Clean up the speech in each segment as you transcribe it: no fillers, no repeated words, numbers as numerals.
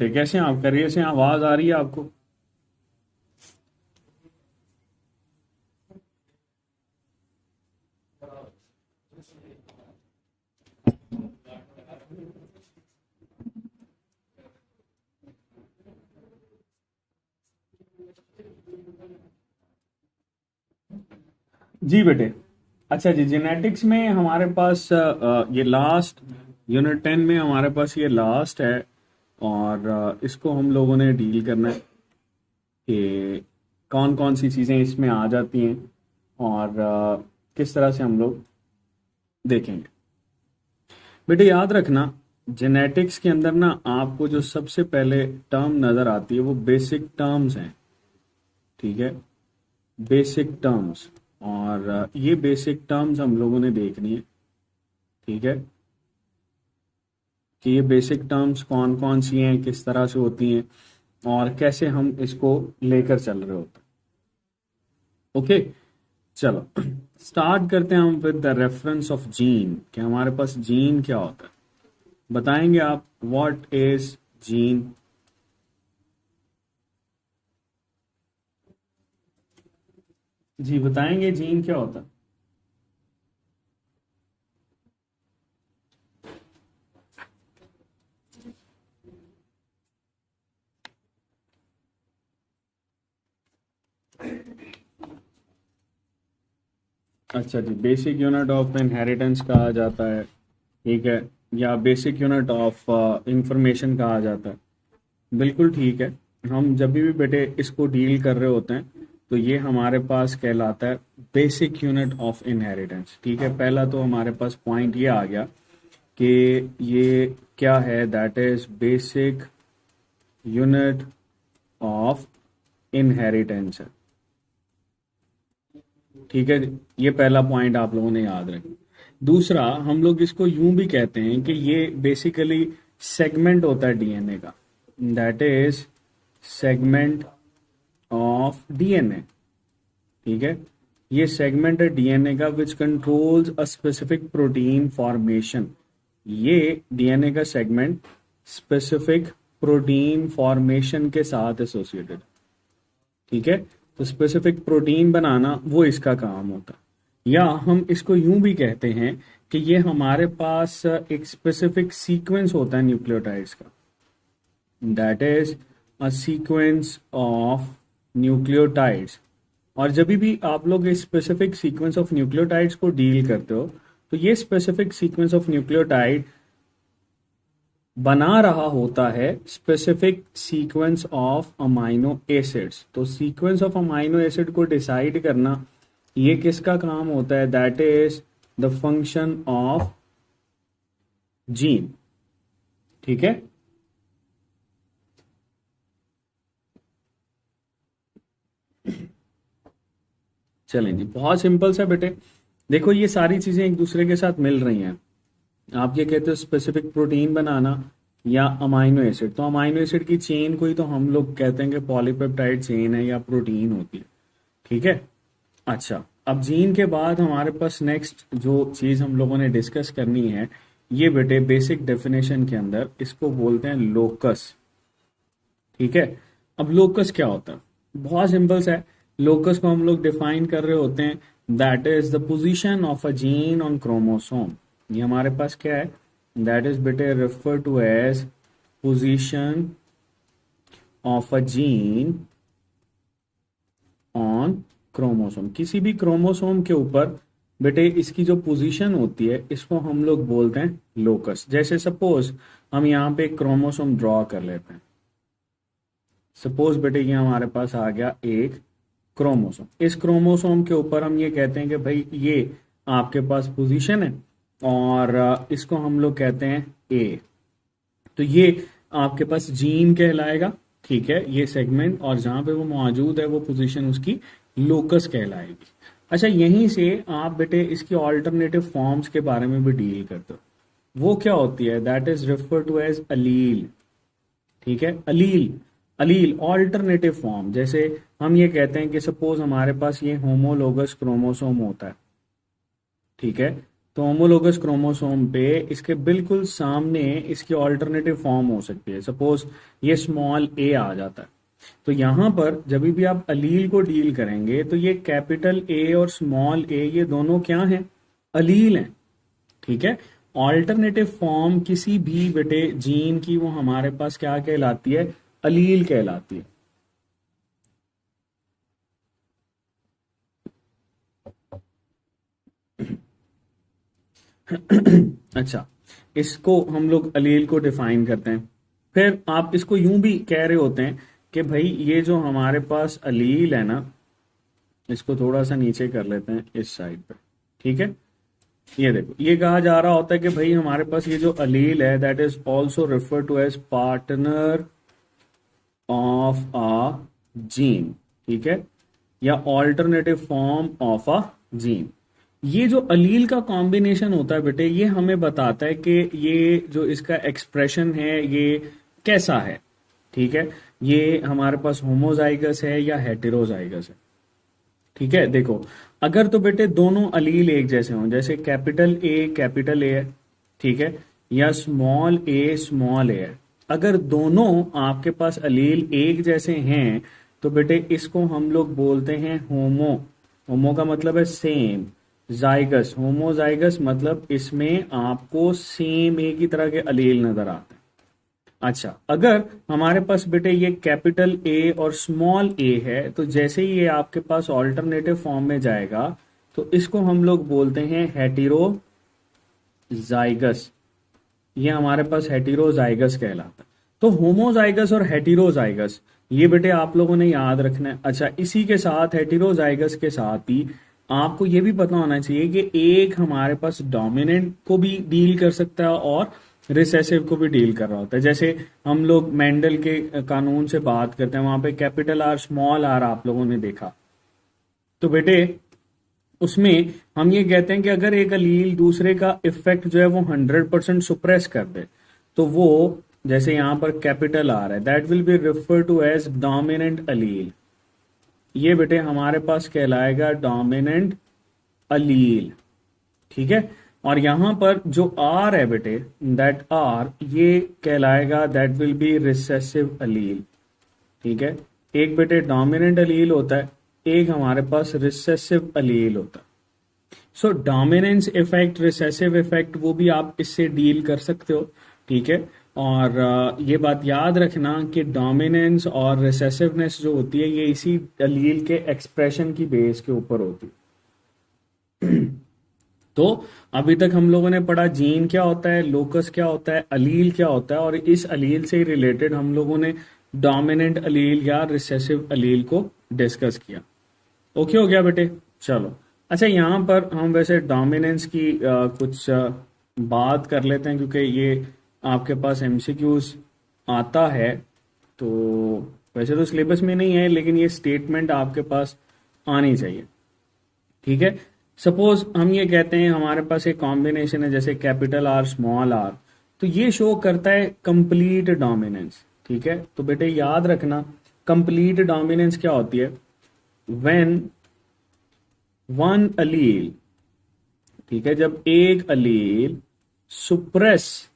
ठीक, कैसे हैं आप? करिए से आवाज आ रही है आपको? जी बेटे। अच्छा जी, जेनेटिक्स में हमारे पास ये लास्ट यूनिट 10 में हमारे पास ये लास्ट है। और इसको हम लोगों ने डील करना है कि कौन कौन सी चीज़ें इसमें आ जाती हैं और किस तरह से हम लोग देखेंगे। बेटे याद रखना, जेनेटिक्स के अंदर ना आपको जो सबसे पहले टर्म नज़र आती है वो बेसिक टर्म्स हैं। ठीक है, बेसिक टर्म्स। और ये बेसिक टर्म्स हम लोगों ने देखनी है। ठीक है, कि ये बेसिक टर्म्स कौन कौन सी हैं, किस तरह से होती हैं और कैसे हम इसको लेकर चल रहे होते हैं। ओके, चलो स्टार्ट करते हैं हम with the reference of gene, कि हमारे पास जीन क्या होता है। बताएंगे आप व्हाट इज जीन? जी बताएंगे जीन क्या होता है? अच्छा जी, बेसिक यूनिट ऑफ इनहेरिटेंस कहा जाता है। ठीक है, या बेसिक यूनिट ऑफ इंफॉर्मेशन कहा जाता है। बिल्कुल ठीक है। हम जब भी बेटे इसको डील कर रहे होते हैं तो ये हमारे पास कहलाता है बेसिक यूनिट ऑफ इनहेरिटेंस। ठीक है, पहला तो हमारे पास पॉइंट ये आ गया कि ये क्या है, that is basic unit of inheritance है। ठीक है, ये पहला पॉइंट आप लोगों ने याद रखना। दूसरा, हम लोग इसको यूं भी कहते हैं कि ये बेसिकली सेगमेंट होता है डीएनए का। That is segment of DNA. ठीक है, ये सेगमेंट है डीएनए का विच controls a specific protein formation. ये डीएनए का सेगमेंट स्पेसिफिक प्रोटीन फॉर्मेशन के साथ एसोसिएटेड। ठीक है, तो स्पेसिफिक प्रोटीन बनाना वो इसका काम होता है। या हम इसको यूं भी कहते हैं कि ये हमारे पास एक स्पेसिफिक सीक्वेंस होता है न्यूक्लियोटाइड्स का। That is a sequence of nucleotides. और जब भी आप लोग इस स्पेसिफिक सीक्वेंस ऑफ न्यूक्लियोटाइड्स को डील करते हो तो ये स्पेसिफिक सीक्वेंस ऑफ न्यूक्लियोटाइड बना रहा होता है specific sequence of amino acids. तो सीक्वेंस ऑफ अमाइनो एसिड को डिसाइड करना ये किसका काम होता है? That is the function of gene. ठीक है, चलें जी, बहुत सिंपल सा बेटे। देखो ये सारी चीजें एक दूसरे के साथ मिल रही हैं। आप ये कहते हो स्पेसिफिक प्रोटीन बनाना या अमाइनो एसिड, तो अमाइनो एसिड की चेन को ही तो हम लोग कहते हैं कि पॉलीपेप्टाइड चेन है या प्रोटीन होती है। ठीक है, अच्छा अब जीन के बाद हमारे पास नेक्स्ट जो चीज हम लोगों ने डिस्कस करनी है, ये बेटे बेसिक डेफिनेशन के अंदर इसको बोलते हैं लोकस। ठीक है, अब लोकस क्या होता है? बहुत सिंपल सा है। लोकस को हम लोग डिफाइन कर रहे होते हैं, that is the position of a gene on chromosome. ये हमारे पास क्या है? दैट इज बेटे refer to as position of a gene on chromosome. किसी भी क्रोमोसोम के ऊपर बेटे इसकी जो पोजीशन होती है इसको हम लोग बोलते हैं लोकस। जैसे सपोज हम यहाँ पे एक क्रोमोसोम ड्रॉ कर लेते हैं। सपोज बेटे ये हमारे पास आ गया एक क्रोमोसोम। इस क्रोमोसोम के ऊपर हम ये कहते हैं कि भाई ये आपके पास पोजीशन है और इसको हम लोग कहते हैं ए। तो ये आपके पास जीन कहलाएगा। ठीक है, ये सेगमेंट, और जहां पे वो मौजूद है वो पोजीशन उसकी लोकस कहलाएगी। अच्छा, यहीं से आप बेटे इसकी ऑल्टरनेटिव फॉर्म्स के बारे में भी डील करते हो। वो क्या होती है? That is refer to as allele. ठीक है, अलील। अलील ऑल्टरनेटिव फॉर्म, जैसे हम ये कहते हैं कि सपोज हमारे पास ये होमोलोगस क्रोमोसोम होता है। ठीक है, तो होमोलोगस क्रोमोसोम पे इसके बिल्कुल सामने इसकी ऑल्टरनेटिव फॉर्म हो सकती है। सपोज ये स्मॉल ए आ जाता है, तो यहां पर जब भी आप अलील को डील करेंगे तो ये कैपिटल ए और स्मॉल ए ये दोनों क्या हैं, अलील हैं। ठीक है, ऑल्टरनेटिव फॉर्म किसी भी बेटे जीन की वो हमारे पास क्या कहलाती है, अलील कहलाती है। अच्छा, इसको हम लोग अलील को डिफाइन करते हैं। फिर आप इसको यूं भी कह रहे होते हैं कि भाई ये जो हमारे पास अलील है ना, इसको थोड़ा सा नीचे कर लेते हैं इस साइड पे। ठीक है, ये देखो, ये कहा जा रहा होता है कि भाई हमारे पास ये जो अलील है that is also refer to as partner of a gene. ठीक है, या alternative form of a gene. ये जो अलील का कॉम्बिनेशन होता है बेटे, ये हमें बताता है कि ये जो इसका एक्सप्रेशन है ये कैसा है। ठीक है, ये हमारे पास होमोजाइगस है या हेटेरोजाइगस है। ठीक है, देखो, अगर तो बेटे दोनों अलील एक जैसे हों, जैसे कैपिटल ए है, ठीक है, या स्मॉल ए है, अगर दोनों आपके पास अलील एक जैसे हैं तो बेटे इसको हम लोग बोलते हैं होमो। होमो का मतलब है सेम, जाइगस, होमोजाइगस मतलब इसमें आपको सेम एक ही तरह के अलील नजर आते हैं। अच्छा, अगर हमारे पास बेटे ये कैपिटल ए और स्मॉल ए है तो जैसे ही ये आपके पास ऑल्टरनेटिव फॉर्म में जाएगा तो इसको हम लोग बोलते हैं हेटेरोजाइगस। ये हमारे पास हेटेरोजाइगस कहलाता है। तो होमोजाइगस और हेटेरोजाइगस ये बेटे आप लोगों ने याद रखना है। अच्छा, इसी के साथ हेटेरोजाइगस के साथ ही आपको ये भी पता होना चाहिए कि एक हमारे पास डोमिनेंट को भी डील कर सकता है और रिसेसिव को भी डील कर रहा होता है। जैसे हम लोग मेंडल के कानून से बात करते हैं, वहां पे कैपिटल आर स्मॉल आर आप लोगों ने देखा, तो बेटे उसमें हम ये कहते हैं कि अगर एक अलील दूसरे का इफेक्ट जो है वो 100% सुप्रेस कर दे तो वो, जैसे यहां पर कैपिटल आर है, that will be refer to as dominant allele. ये बेटे हमारे पास कहलाएगा डोमिनेंट अलील। ठीक है, और यहां पर जो आर है बेटे, दैट आर ये कहलाएगा, दैट विल बी रिसेसिव अलील। ठीक है, एक बेटे डोमिनेंट अलील होता है, एक हमारे पास रिसेसिव अलील होता है। सो डोमिनेंस इफेक्ट, रिसेसिव इफेक्ट, वो भी आप इससे डील कर सकते हो। ठीक है, और ये बात याद रखना कि डोमिनेंस और रिसेसिवनेस जो होती है ये इसी अलील के एक्सप्रेशन की बेस के ऊपर होती है। तो अभी तक हम लोगों ने पढ़ा जीन क्या होता है, लोकस क्या होता है, अलील क्या होता है, और इस अलील से रिलेटेड हम लोगों ने डोमिनेंट अलील या रिसेसिव अलील को डिस्कस किया। ओके हो गया बेटे, चलो। अच्छा, यहाँ पर हम वैसे डोमिनेंस की कुछ बात कर लेते हैं क्योंकि ये आपके पास एमसीक्यूज आता है। तो वैसे तो सिलेबस में नहीं है लेकिन ये स्टेटमेंट आपके पास आनी चाहिए। ठीक है, सपोज हम ये कहते हैं हमारे पास एक कॉम्बिनेशन है जैसे कैपिटल आर स्मॉल आर, तो ये शो करता है कंप्लीट डोमिनेंस। ठीक है, तो बेटे याद रखना कंप्लीट डोमिनेंस क्या होती है, व्हेन वन अलील, ठीक है, जब एक अलील सुप्रेस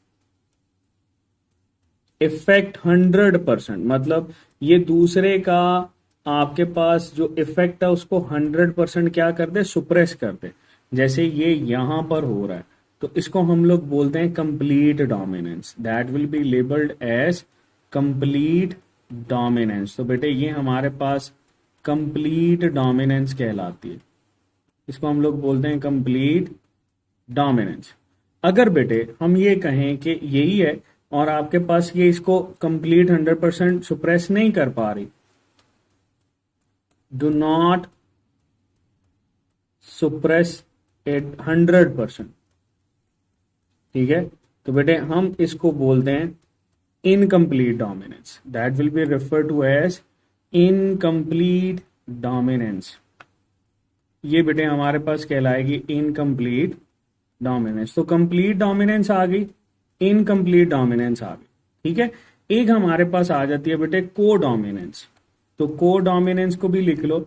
इफेक्ट 100%, मतलब ये दूसरे का आपके पास जो इफेक्ट है उसको 100% क्या कर दे, सुप्रेस कर दे, जैसे ये यहां पर हो रहा है, तो इसको हम लोग बोलते हैं complete dominance. That will be labelled as complete dominance. तो बेटे ये हमारे पास कंप्लीट डोमिनेंस कहलाती है, इसको हम लोग बोलते हैं कंप्लीट डोमिनेंस। अगर बेटे हम ये कहें कि यही है और आपके पास ये इसको कंप्लीट 100% सुप्रेस नहीं कर पा रही, डू नॉट सुप्रेस एट 100%, ठीक है, तो बेटे हम इसको बोलते हैं incomplete dominance. That will be refer to as incomplete dominance. ये बेटे हमारे पास कहलाएगी इनकम्प्लीट डोमिनेंस। तो कंप्लीट डोमिनेंस आ गई, इनकम्प्लीट डोमिनेंस आ गई। ठीक है, एक हमारे पास आ जाती है बेटे को डोमिनेंस। तो को डोमिनेंस को भी लिख लो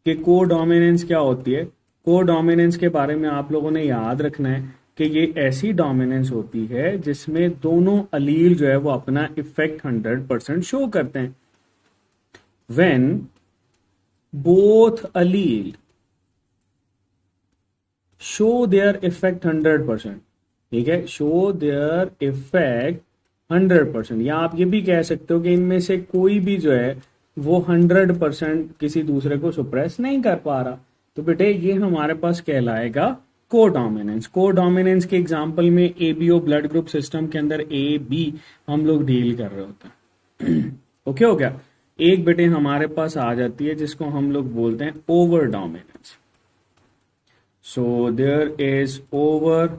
कि को डोमिनेंस क्या होती है। को डोमिनेंस के बारे में आप लोगों ने याद रखना है कि ये ऐसी डोमिनेंस होती है जिसमें दोनों अलील जो है वो अपना इफेक्ट 100% शो करते हैं। When both allele show their effect 100%, ठीक है, शो देयर इफेक्ट 100%, या आप ये भी कह सकते हो कि इनमें से कोई भी जो है वो 100% किसी दूसरे को सुप्रेस नहीं कर पा रहा, तो बेटे ये हमारे पास कहलाएगा कोडोमिनेंस। कोडोमिनेंस के एग्जांपल में एबीओ ब्लड ग्रुप सिस्टम के अंदर ए बी हम लोग डील कर रहे होते हैं। ओके हो गया। एक बेटे हमारे पास आ जाती है जिसको हम लोग बोलते हैं over dominance. So there is over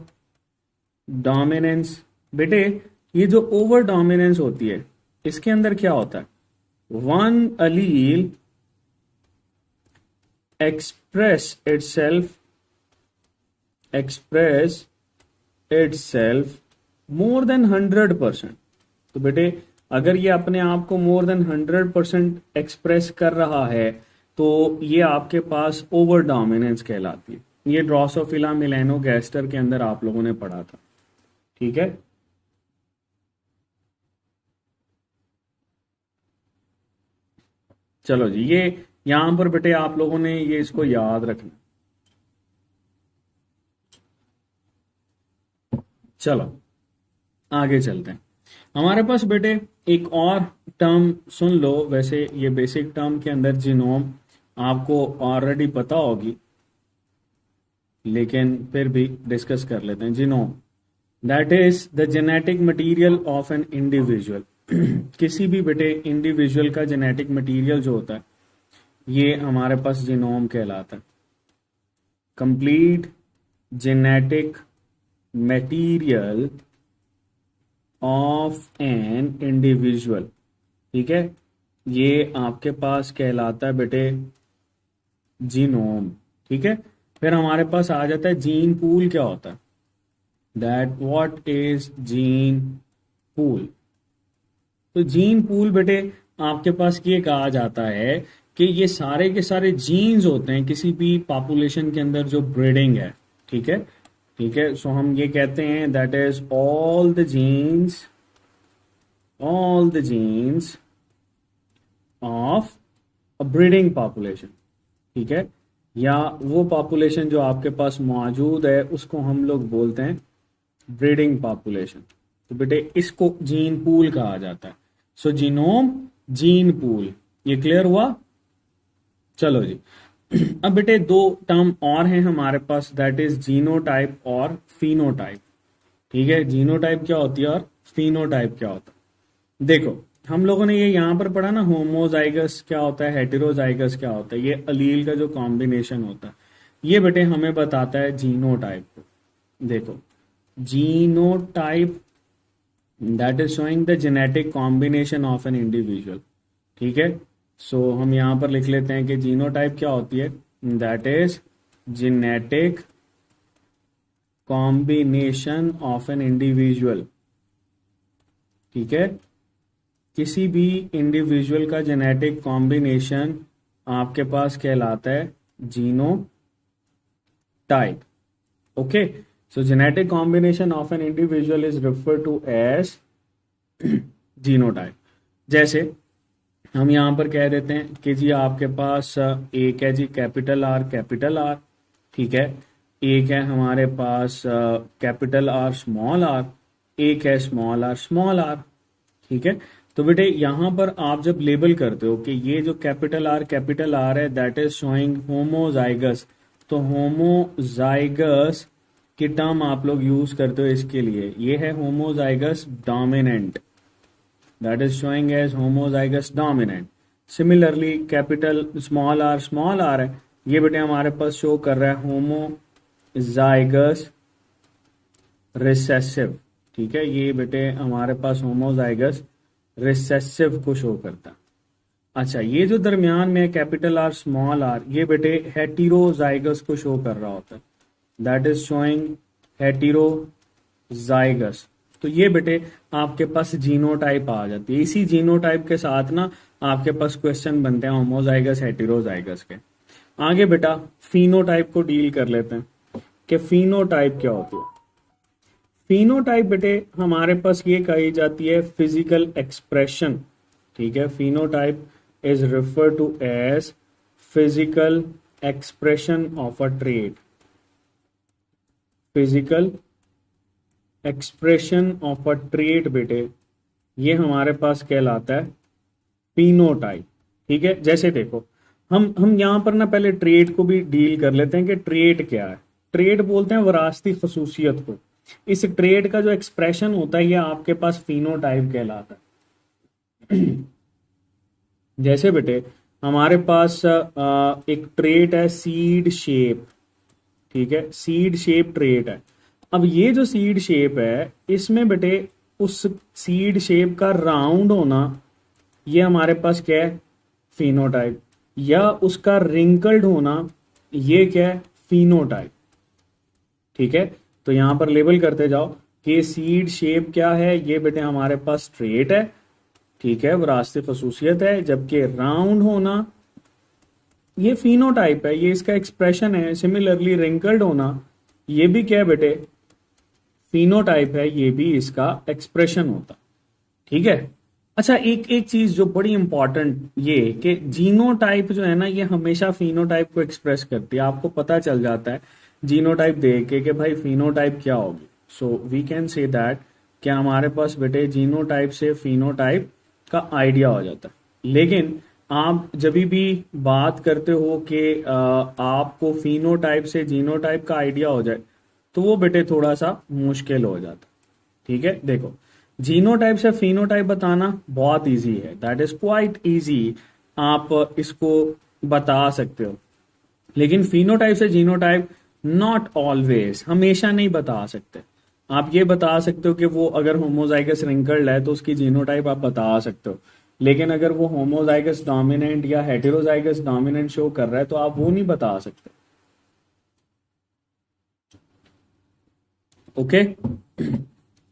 dominance. बेटे ये जो ओवर डोमिनेंस होती है इसके अंदर क्या होता है, वन अलील express itself more than 100%। तो बेटे अगर ये अपने आप को more than 100% एक्सप्रेस कर रहा है तो ये आपके पास ओवर डोमिनेंस कहलाती है। ये ड्रोसोफिला मेलानोगैस्टर के अंदर आप लोगों ने पढ़ा था, ठीक है। चलो जी, ये यहां पर बेटे आप लोगों ने ये इसको याद रखना। चलो आगे चलते हैं। हमारे पास बेटे एक और टर्म सुन लो, वैसे ये बेसिक टर्म के अंदर जीनोम आपको ऑलरेडी पता होगी, लेकिन फिर भी डिस्कस कर लेते हैं। Genome that is the genetic material of an individual. किसी भी बेटे इंडिविजुअल का जेनेटिक मटेरियल जो होता है ये हमारे पास जीनोम कहलाता है। Complete genetic material of an individual, ठीक है, ये आपके पास कहलाता है बेटे जीनोम, ठीक है। फिर हमारे पास आ जाता है जीन पूल। क्या होता है that, what is gene pool. तो जीन पूल बेटे आपके पास ये कहा जाता है कि ये सारे के सारे जीन्स होते हैं किसी भी पॉपुलेशन के अंदर जो ब्रीडिंग है, ठीक है, ठीक है। सो हम ये कहते हैं that is all the jeans of a breeding population, ठीक है, या वो पॉपुलेशन जो आपके पास मौजूद है उसको हम लोग बोलते हैं ब्रीडिंग पॉपुलेशन। तो बेटे इसको जीन पूल कहा जाता है। सो जीनोम, जीन पूल, ये क्लियर हुआ। चलो जी, अब बेटे दो टर्म और हैं हमारे पास, दैट इज जीनोटाइप और फिनोटाइप, ठीक है। जीनोटाइप क्या होती है और फिनोटाइप क्या होता है। देखो हम लोगों ने ये यहां पर पढ़ा ना, होमोजाइगस क्या होता है, हेटेरोजाइगस क्या होता है, ये अलील का जो कॉम्बिनेशन होता है ये बेटे हमें बताता है जीनोटाइप को। देखो genotype that is showing the genetic combination of an individual, ठीक है। सो हम यहां पर लिख लेते हैं कि जीनोटाइप क्या होती है, that is genetic combination of an individual, ठीक है। किसी भी इंडिविजुअल का जेनेटिक कॉम्बिनेशन आपके पास कहलाता है genotype. Okay, so genetic combination of an individual is refer to as genotype. जैसे हम यहां पर कह देते हैं कि जी आपके पास एक है जी कैपिटल आर, ठीक है, एक है हमारे पास कैपिटल आर, एक है स्मॉल आर, ठीक है। तो बेटे यहां पर आप जब लेबल करते हो कि ये जो कैपिटल आर है दैट इज शोइंग होमोजाइगस, तो होमोजाइगस की टर्म आप लोग यूज करते हो इसके लिए, ये है homozygous dominant, that is showing as homozygous dominant. Similarly capital small R है, ये बेटे हमारे पास शो कर रहा है होमोजाइगस रिसेसिव, ठीक है, ये बेटे हमारे पास होमोजाइगस रिसेसिव को शो करता। अच्छा, ये जो दरमियान में कैपिटल आर स्मॉल आर, ये बेटे हेटेरोजाइगस को शो कर रहा होता है, दैट इज शोइंग हेटेरोजाइगस। तो ये बेटे आपके पास जीनोटाइप आ जाती है। इसी जीनोटाइप के साथ ना आपके पास क्वेश्चन बनते हैं होमोजाइगस हेटेरोजाइगस के। आगे बेटा फिनोटाइप को डील कर लेते हैं कि फिनोटाइप क्या होती है। फिनोटाइप बेटे हमारे पास ये कही जाती है फिजिकल एक्सप्रेशन, ठीक है। Phenotype is refer to as physical expression of a trait, physical expression of a trait बेटे ये हमारे पास कहलाता है फिनोटाइप, ठीक है। जैसे देखो हम यहां पर ना पहले ट्रेट को भी डील कर लेते हैं कि ट्रेट क्या है। ट्रेट बोलते हैं विरासती खसूसियत को। इस ट्रेट का जो एक्सप्रेशन होता है ये आपके पास फिनोटाइप कहलाता है। जैसे बेटे हमारे पास एक ट्रेट है सीड शेप, ठीक है, सीड शेप ट्रेट है। अब ये जो सीड शेप है इसमें बेटे उस सीड शेप का राउंड होना ये हमारे पास क्या है, फिनोटाइप। या उसका रिंकल्ड होना ये क्या है, फिनोटाइप, ठीक है। तो यहां पर लेबल करते जाओ कि सीड शेप क्या है, ये बेटे हमारे पास ट्रेट है, ठीक है, विरासती खसूसियत है। जबकि राउंड होना ये फिनोटाइप है, ये इसका एक्सप्रेशन है। सिमिलरली रिंकल्ड होना ये भी क्या है बेटे, फिनोटाइप है, ये भी इसका एक्सप्रेशन होता, ठीक है। अच्छा एक एक चीज जो बड़ी इंपॉर्टेंट ये कि जीनोटाइप जो है ना ये हमेशा फिनोटाइप को एक्सप्रेस करती है। आपको पता चल जाता है जीनोटाइप देख के कि भाई फिनोटाइप क्या होगी। So we can say that क्या हमारे पास बेटे जीनोटाइप से फिनोटाइप का आइडिया हो जाता है। लेकिन आप जब भी बात करते हो कि आपको फिनोटाइप से जीनोटाइप का आइडिया हो जाए तो वो बेटे थोड़ा सा मुश्किल हो जाता, ठीक है। देखो जीनोटाइप से फिनोटाइप बताना बहुत इजी है, दैट इज क्वाइट इजी, आप इसको बता सकते हो। लेकिन फिनोटाइप से जीनोटाइप नॉट ऑलवेज, हमेशा नहीं बता सकते। आप ये बता सकते हो कि वो अगर होमोजाइगस रिंकल्ड है तो उसकी जीनोटाइप आप बता सकते हो। लेकिन अगर वो होमोजाइगस डोमिनेंट या हेटेरोजाइगस डोमिनेंट शो कर रहा है तो आप वो नहीं बता सकते, ओके।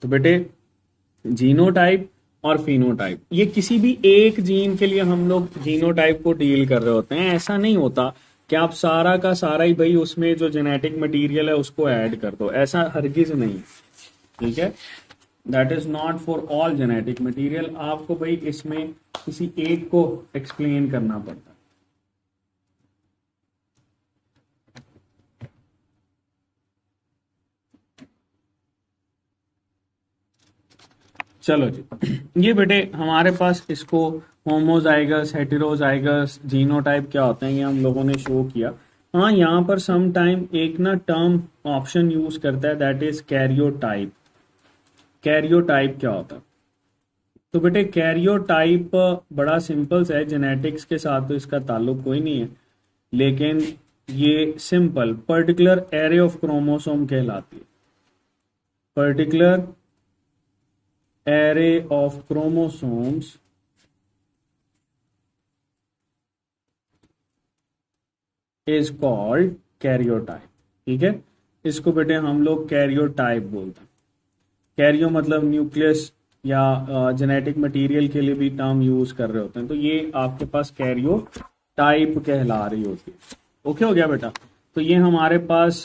तो बेटे जीनोटाइप और फिनोटाइप ये किसी भी एक जीन के लिए हम लोग जीनोटाइप को डील कर रहे होते हैं। ऐसा नहीं होता कि आप सारा का सारा ही भाई उसमें जो जेनेटिक मटेरियल है उसको ऐड कर दो, ऐसा हरगिज नहीं, ठीक है। That is not for all genetic material. आपको भाई इसमें किसी एक को एक्सप्लेन करना पड़ता है। चलो जी, ये बेटे हमारे पास इसको होमोजाइगस हेटेरोजाइगस जीनोटाइप क्या होते हैं ये हम लोगों ने शो किया। हाँ यहाँ पर सम टाइम एक ना टर्म ऑप्शन यूज करता है दैट इज कैरियोटाइप। कैरियोटाइप क्या होता है? तो बेटे कैरियोटाइप बड़ा सिंपल सा है, जेनेटिक्स के साथ तो इसका ताल्लुक कोई नहीं है। लेकिन ये simple particular array of chromosome कहलाती है, particular array of chromosomes is called karyotype, ठीक है। इसको बेटे हम लोग कैरियोटाइप बोलते हैं। कैरियो मतलब न्यूक्लियस या जेनेटिक मटेरियल के लिए भी टर्म यूज कर रहे होते हैं। तो ये आपके पास कैरियोटाइप कहला रही होती है, ओके हो गया बेटा। तो ये हमारे पास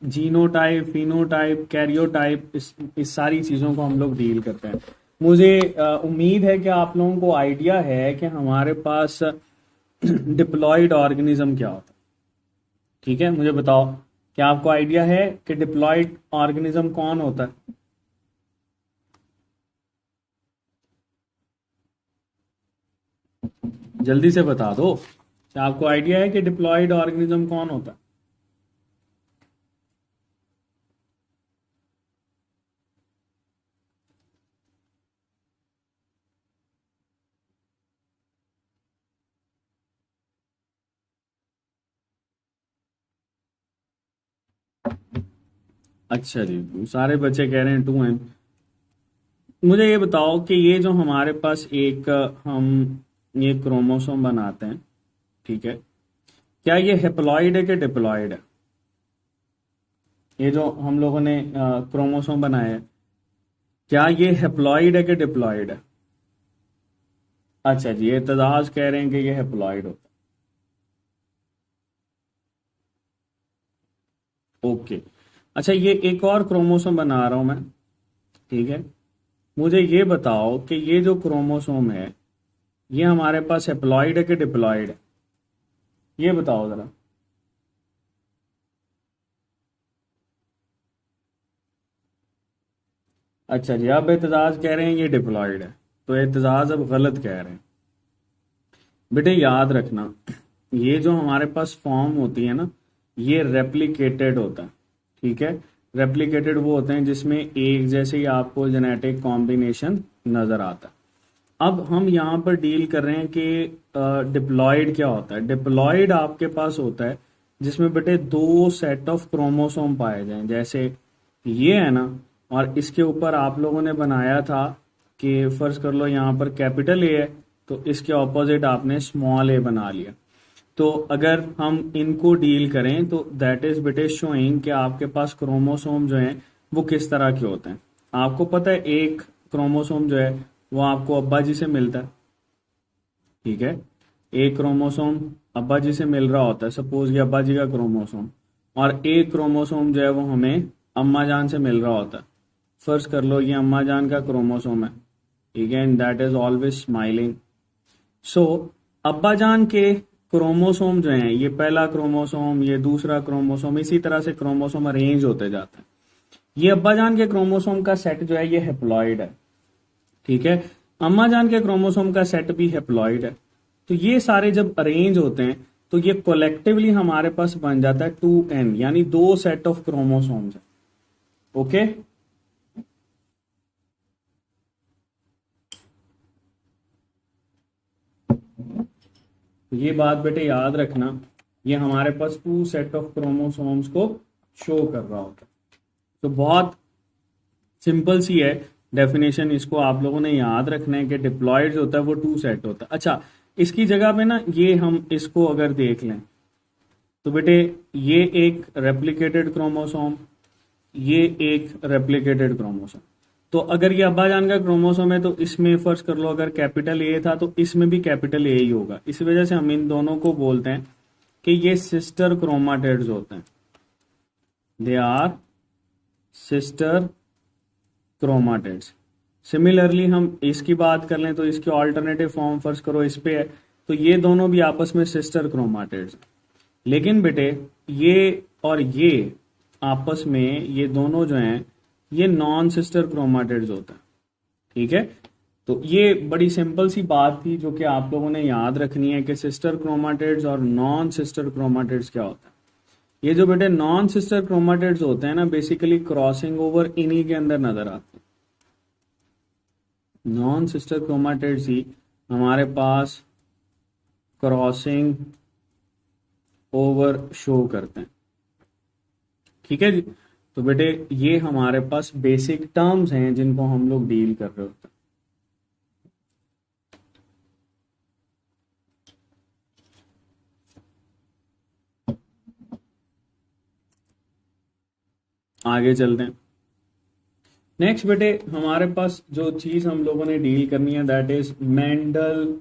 जीनोटाइप फिनोटाइप कैरियोटाइप इस सारी चीज़ों को हम लोग डील करते हैं। मुझे उम्मीद है कि आप लोगों को आइडिया है कि हमारे पास डिप्लॉयड ऑर्गेनिज्म क्या होता है, ठीक है। मुझे बताओ क्या आपको आइडिया है कि डिप्लॉयड ऑर्गेनिज्म कौन होता है? जल्दी से बता दो, क्या आपको आइडिया है कि डिप्लॉयड ऑर्गेनिज्म कौन होता है? अच्छा जी, सारे बच्चे कह रहे हैं 2n। मुझे ये बताओ कि ये जो हमारे पास एक हम ये क्रोमोसोम बनाते हैं, ठीक है, क्या ये हेप्लॉइड है कि डिप्लॉयड है? ये जो हम लोगों ने क्रोमोसोम बनाया है क्या ये हेप्लॉइड है कि डिप्लॉयड है? अच्छा जी, एतजाज कह रहे हैं कि ये हेप्लॉइड होता है, ओके। अच्छा ये एक और क्रोमोसोम बना रहा हूं मैं, ठीक है, मुझे ये बताओ कि ये जो क्रोमोसोम है ये हमारे पास हैप्लॉइड है कि डिप्लॉइड है, ये बताओ जरा। अच्छा जी, अब एतजाज कह रहे हैं ये डिप्लॉइड है, तो एतजाज अब गलत कह रहे हैं। बेटे याद रखना, ये जो हमारे पास फॉर्म होती है ना, ये रेप्लिकेटेड होता है। ठीक है, रेप्लिकेटेड वो होते हैं जिसमें एक जैसे ही आपको जेनेटिक कॉम्बिनेशन नजर आता है। अब हम यहाँ पर डील कर रहे हैं कि डिप्लॉयड क्या होता है। डिप्लॉयड आपके पास होता है जिसमें बेटे दो सेट ऑफ क्रोमोसोम पाए जाएं, जैसे ये है ना, और इसके ऊपर आप लोगों ने बनाया था कि फर्ज कर लो यहाँ पर कैपिटल ए है, तो इसके ऑपोजिट आपने स्मॉल ए बना लिया। तो अगर हम इनको डील करें तो दैट इज बेटे शोइंग कि आपके पास क्रोमोसोम जो हैं वो किस तरह के होते हैं। आपको पता है एक क्रोमोसोम जो है वो आपको अब्बा जी से मिलता है। ठीक है, एक क्रोमोसोम अब्बा जी से मिल रहा होता है, सपोज ये अब्बा जी का क्रोमोसोम, और एक क्रोमोसोम जो है वो हमें अम्मा जान से मिल रहा होता है। फर्ज कर लो ये अम्मा जान का क्रोमोसोम है, ठीक है, and that is always smiling. So अब्बा जान के क्रोमोसोम जो हैं, ये पहला क्रोमोसोम, ये दूसरा क्रोमोसोम, इसी तरह से क्रोमोसोम अरेंज होते जाते हैं। ये अब्बा जान के क्रोमोसोम का सेट जो है ये हैप्लॉइड है। ठीक है, अम्मा जान के क्रोमोसोम का सेट भी हैप्लॉइड है। तो ये सारे जब अरेंज होते हैं तो ये कोलेक्टिवली हमारे पास बन जाता है 2n, यानी दो सेट ऑफ क्रोमोसोम्स है। ओके, तो ये बात बेटे याद रखना, ये हमारे पास टू सेट ऑफ क्रोमोसोम्स को शो कर रहा होता है। तो बहुत सिंपल सी है डेफिनेशन, इसको आप लोगों ने याद रखना है कि डिप्लॉयड जो होता है वो टू सेट होता है। अच्छा, इसकी जगह पे ना ये हम इसको अगर देख लें तो बेटे ये एक रेप्लिकेटेड क्रोमोसोम, ये एक रेप्लिकेटेड क्रोमोसोम। तो अगर ये अब्बा जान का क्रोमोसोम है तो इसमें फर्ज कर लो अगर कैपिटल ए था तो इसमें भी कैपिटल ए ही होगा। इस वजह से हम इन दोनों को बोलते हैं कि ये सिस्टर क्रोमाटिड्स होते हैं, they are sister chromatids. Similarly हम इसकी बात कर लें तो इसकी ऑल्टरनेटिव फॉर्म फर्ज करो इस पे है, तो ये दोनों भी आपस में सिस्टर क्रोमाटिड्स। लेकिन बेटे ये और ये आपस में, ये दोनों जो हैं ये नॉन सिस्टर क्रोमाटिड्स होते हैं। ठीक है, तो ये बड़ी सिंपल सी बात थी जो कि आप लोगों ने याद रखनी है कि सिस्टर क्रोमाटिड्स और नॉन सिस्टर क्रोमाटिड्स क्या होता है। ये जो बेटे नॉन सिस्टर क्रोमाटिड्स होते हैं ना, बेसिकली क्रॉसिंग ओवर इन्हीं के अंदर नजर आते हैं। नॉन सिस्टर क्रोमाटिड्स ही हमारे पास क्रॉसिंग ओवर शो करते हैं। ठीक है जी, तो बेटे ये हमारे पास बेसिक टर्म्स हैं जिनको हम लोग डील कर रहे होते हैं। आगे चलते हैं। नेक्स्ट बेटे हमारे पास जो चीज हम लोगों ने डील करनी है that is Mendel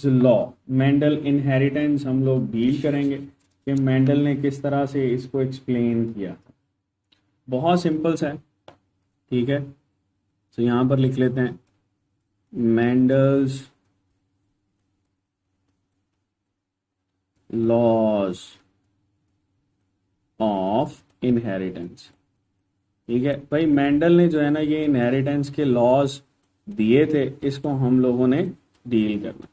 law. Mendel inheritance हम लोग डील करेंगे कि मेंडल ने किस तरह से इसको एक्सप्लेन किया। बहुत सिंपल सा है, ठीक है, तो यहां पर लिख लेते हैं मेंडल्स लॉज ऑफ इनहेरिटेंस। ठीक है भाई, मेंडल ने जो है ना ये इनहेरिटेंस के लॉज दिए थे, इसको हम लोगों ने डील करना।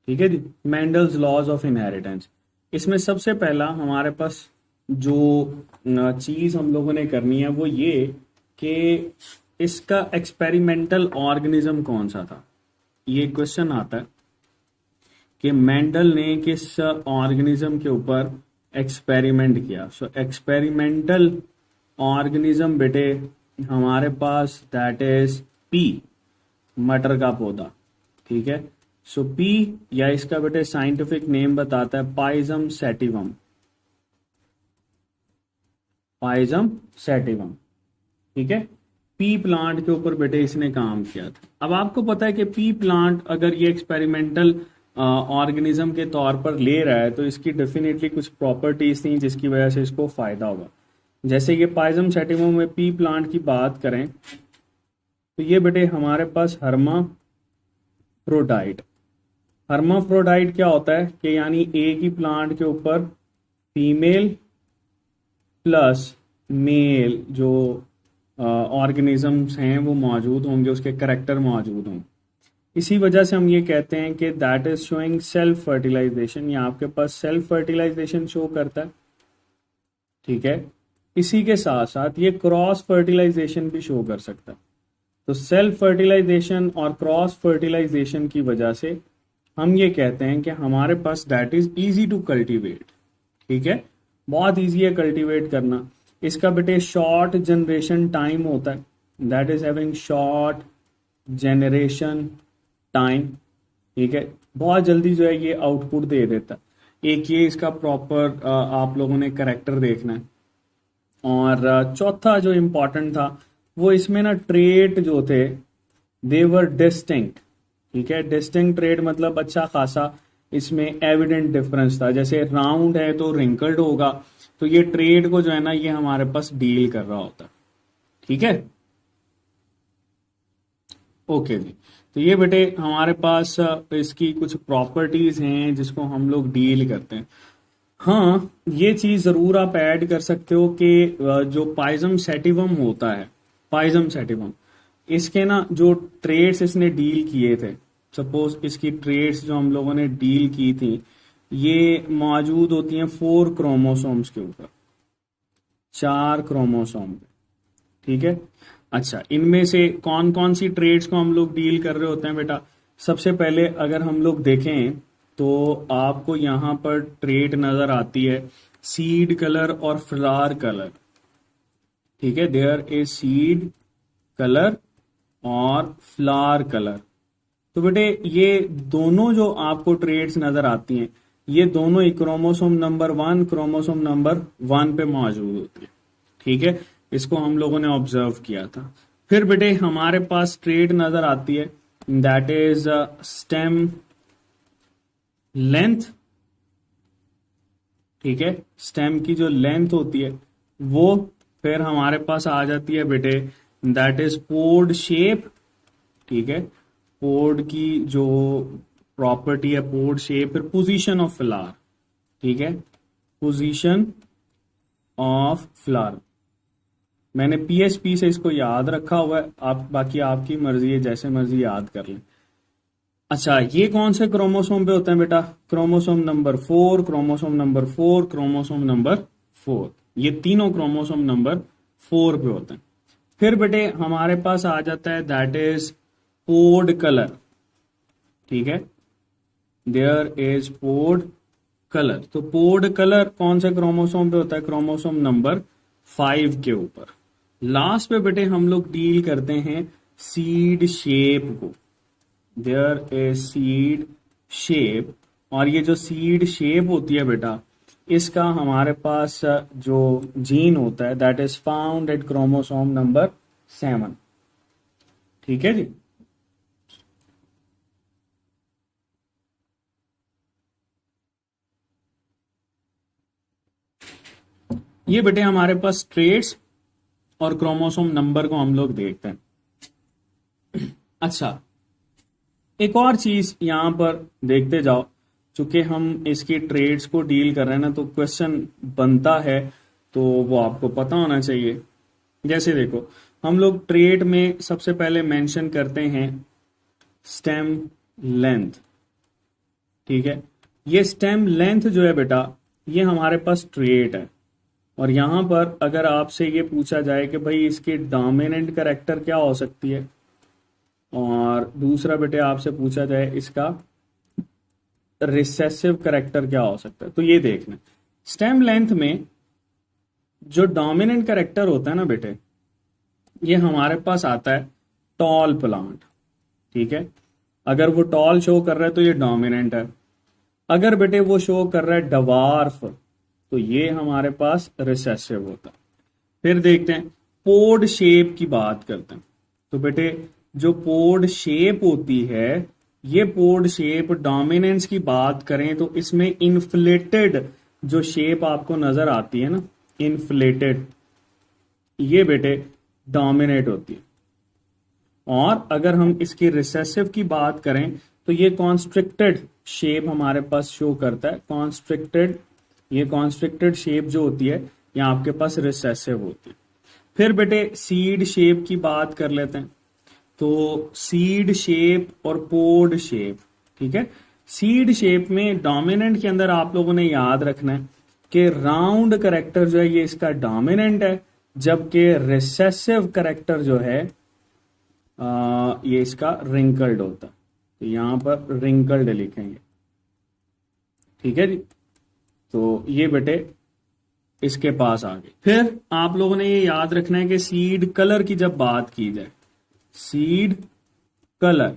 ठीक है जी, मेंडल्स लॉज ऑफ इनहेरिटेंस। इसमें सबसे पहला हमारे पास जो चीज हम लोगों ने करनी है वो ये कि इसका एक्सपेरिमेंटल ऑर्गेनिज्म कौन सा था। ये क्वेश्चन आता है कि मेंडल ने किस ऑर्गेनिज्म के ऊपर एक्सपेरिमेंट किया। सो एक्सपेरिमेंटल ऑर्गेनिज्म बेटे हमारे पास दैट इज पी, मटर का पौधा। ठीक है, सो पी या इसका बेटे साइंटिफिक नेम बताता है पाइजम सैटिवम। पाइजम सैटिवम, ठीक है, पी प्लांट के ऊपर बेटे इसने काम किया था। अब आपको पता है कि पी प्लांट अगर ये एक्सपेरिमेंटल ऑर्गेनिज्म के तौर पर ले रहा है तो इसकी डेफिनेटली कुछ प्रॉपर्टीज थी जिसकी वजह से इसको फायदा होगा। जैसे कि पाइजम सेटिवम में पी प्लांट की बात करें तो ये बेटे हमारे पास हर्माफ्रोडाइट। हर्माफ्रोडाइट क्या होता है कि यानी एक ही प्लांट के ऊपर फीमेल प्लस मेल जो ऑर्गेनिजम्स हैं वो मौजूद होंगे, उसके करेक्टर मौजूद होंगे। इसी वजह से हम ये कहते हैं कि that is showing self fertilisation, या आपके पास सेल्फ फर्टिलाइजेशन शो करता है। ठीक है, इसी के साथ साथ ये क्रॉस फर्टिलाइजेशन भी शो कर सकता है। तो सेल्फ फर्टिलाइजेशन और क्रॉस फर्टिलाइजेशन की वजह से हम ये कहते हैं कि हमारे पास that is easy to cultivate. ठीक है, बहुत इजी है कल्टीवेट करना। इसका बेटे शॉर्ट जनरेशन टाइम होता है, that is having short generation time. ठीक है, बहुत जल्दी जो है ये आउटपुट दे देता है। एक ये इसका प्रॉपर आप लोगों ने करेक्टर देखना है। और चौथा जो इम्पोर्टेंट था वो इसमें ना ट्रेट जो थे दे वर डिस्टिंक्ट। ठीक है, डिस्टिंक्ट ट्रेट मतलब अच्छा खासा इसमें एविडेंट डिफरेंस था। जैसे राउंड है तो रिंकल्ड होगा, तो ये ट्रेड को जो है ना ये हमारे पास डील कर रहा होता है। ठीक है, ओके जी। तो ये बेटे हमारे पास इसकी कुछ प्रॉपर्टीज हैं जिसको हम लोग डील करते हैं। हाँ, ये चीज जरूर आप ऐड कर सकते हो कि जो पाइजम सेटिवम होता है, पाइजम सेटिवम, इसके ना जो ट्रेड्स इसने डील किए थे, सपोज इसकी ट्रेड्स जो हम लोगों ने डील की थी ये मौजूद होती हैं 4 क्रोमोसोम्स के ऊपर, 4 क्रोमोसोम पे। ठीक है, अच्छा इनमें से कौन कौन सी ट्रेड्स को हम लोग डील कर रहे होते हैं बेटा? सबसे पहले अगर हम लोग देखें तो आपको यहाँ पर ट्रेड नजर आती है सीड कलर और फ्लावर कलर। ठीक है, देयर इज सीड कलर और फ्लावर कलर। तो बेटे ये दोनों जो आपको ट्रेड्स नजर आती हैं ये दोनों ही क्रोमोसोम नंबर 1 क्रोमोसोम नंबर 1 पे मौजूद होती है। ठीक है, इसको हम लोगों ने ऑब्जर्व किया था। फिर बेटे हमारे पास ट्रेड नजर आती है दैट इज स्टेम लेंथ। ठीक है, स्टेम की जो लेंथ होती है वो। फिर हमारे पास आ जाती है बेटे दैट इज पोड शेप। ठीक है, पोड की जो प्रॉपर्टी है पोड शेप। फिर पोजीशन ऑफ फ्लावर। ठीक है, पोजीशन ऑफ फ्लावर मैंने पीएचपी से इसको याद रखा हुआ है, आप बाकी आपकी मर्जी है, जैसे मर्जी याद कर लें। अच्छा, ये कौन से क्रोमोसोम पे होते हैं बेटा? Chromosome number 4, chromosome number 4, chromosome number 4, ये तीनों क्रोमोसोम नंबर 4 पे होते हैं। फिर बेटे हमारे पास आ जाता है दैट इज पोड कलर। ठीक है, देयर इज पोड कलर। तो पोड कलर कौन से क्रोमोसोम पे होता है? क्रोमोसोम नंबर 5 के ऊपर। लास्ट पे बेटे हम लोग डील करते हैं सीड शेप को। देयर इज सीड शेप, और ये जो सीड शेप होती है बेटा इसका हमारे पास जो जीन होता है that is found at chromosome number 7। ठीक है जी। ये बेटे हमारे पास ट्रेड्स और क्रोमोसोम नंबर को हम लोग देखते हैं। अच्छा, एक और चीज यहां पर देखते जाओ, चूंकि हम इसकी ट्रेड्स को डील कर रहे हैं ना तो क्वेश्चन बनता है तो वो आपको पता होना चाहिए। जैसे देखो हम लोग ट्रेड में सबसे पहले मेंशन करते हैं स्टेम लेंथ। ठीक है, ये स्टेम लेंथ जो है बेटा ये हमारे पास ट्रेड है। और यहां पर अगर आपसे ये पूछा जाए कि भाई इसकी डोमिनेंट कैरेक्टर क्या हो सकती है, और दूसरा बेटे आपसे पूछा जाए इसका रिसेसिव कैरेक्टर क्या हो सकता है, तो ये देखना स्टेम लेंथ में जो डोमिनेंट कैरेक्टर होता है ना बेटे ये हमारे पास आता है टॉल प्लांट। ठीक है, अगर वो टॉल शो कर रहा है तो ये डोमिनेंट है। अगर बेटे वो शो कर रहा है डवार्फ तो ये हमारे पास रिसेसिव होता है। फिर देखते हैं पोड शेप की बात करते हैं। तो बेटे जो पोड शेप होती है ये पोर्ड शेप डोमिनेंस की बात करें तो इसमें इन्फ्लेटेड जो शेप आपको नजर आती है ना, इन्फ्लेटेड, ये बेटे डोमिनेट होती है। और अगर हम इसकी रिसेसिव की बात करें तो ये कॉन्स्ट्रिक्टेड शेप हमारे पास शो करता है, कॉन्स्ट्रिक्टेड, ये कॉन्स्ट्रिक्टेड शेप जो होती है ये आपके पास रिसेसिव होती है। फिर बेटे सीड शेप की बात कर लेते हैं। तो सीड शेप और पोर्ड शेप, ठीक है। सीड शेप में डोमिनेंट के अंदर आप लोगों ने याद रखना है कि राउंड करेक्टर जो है ये इसका डोमिनेंट है, जबकि रिसेसिव करेक्टर जो है ये इसका रिंकल्ड होता है। तो यहां पर रिंकल्ड लिखेंगे, ठीक है जी। तो ये बेटे इसके पास आ गए। फिर आप लोगों ने ये याद रखना है कि सीड कलर की जब बात की जाए, सीड कलर,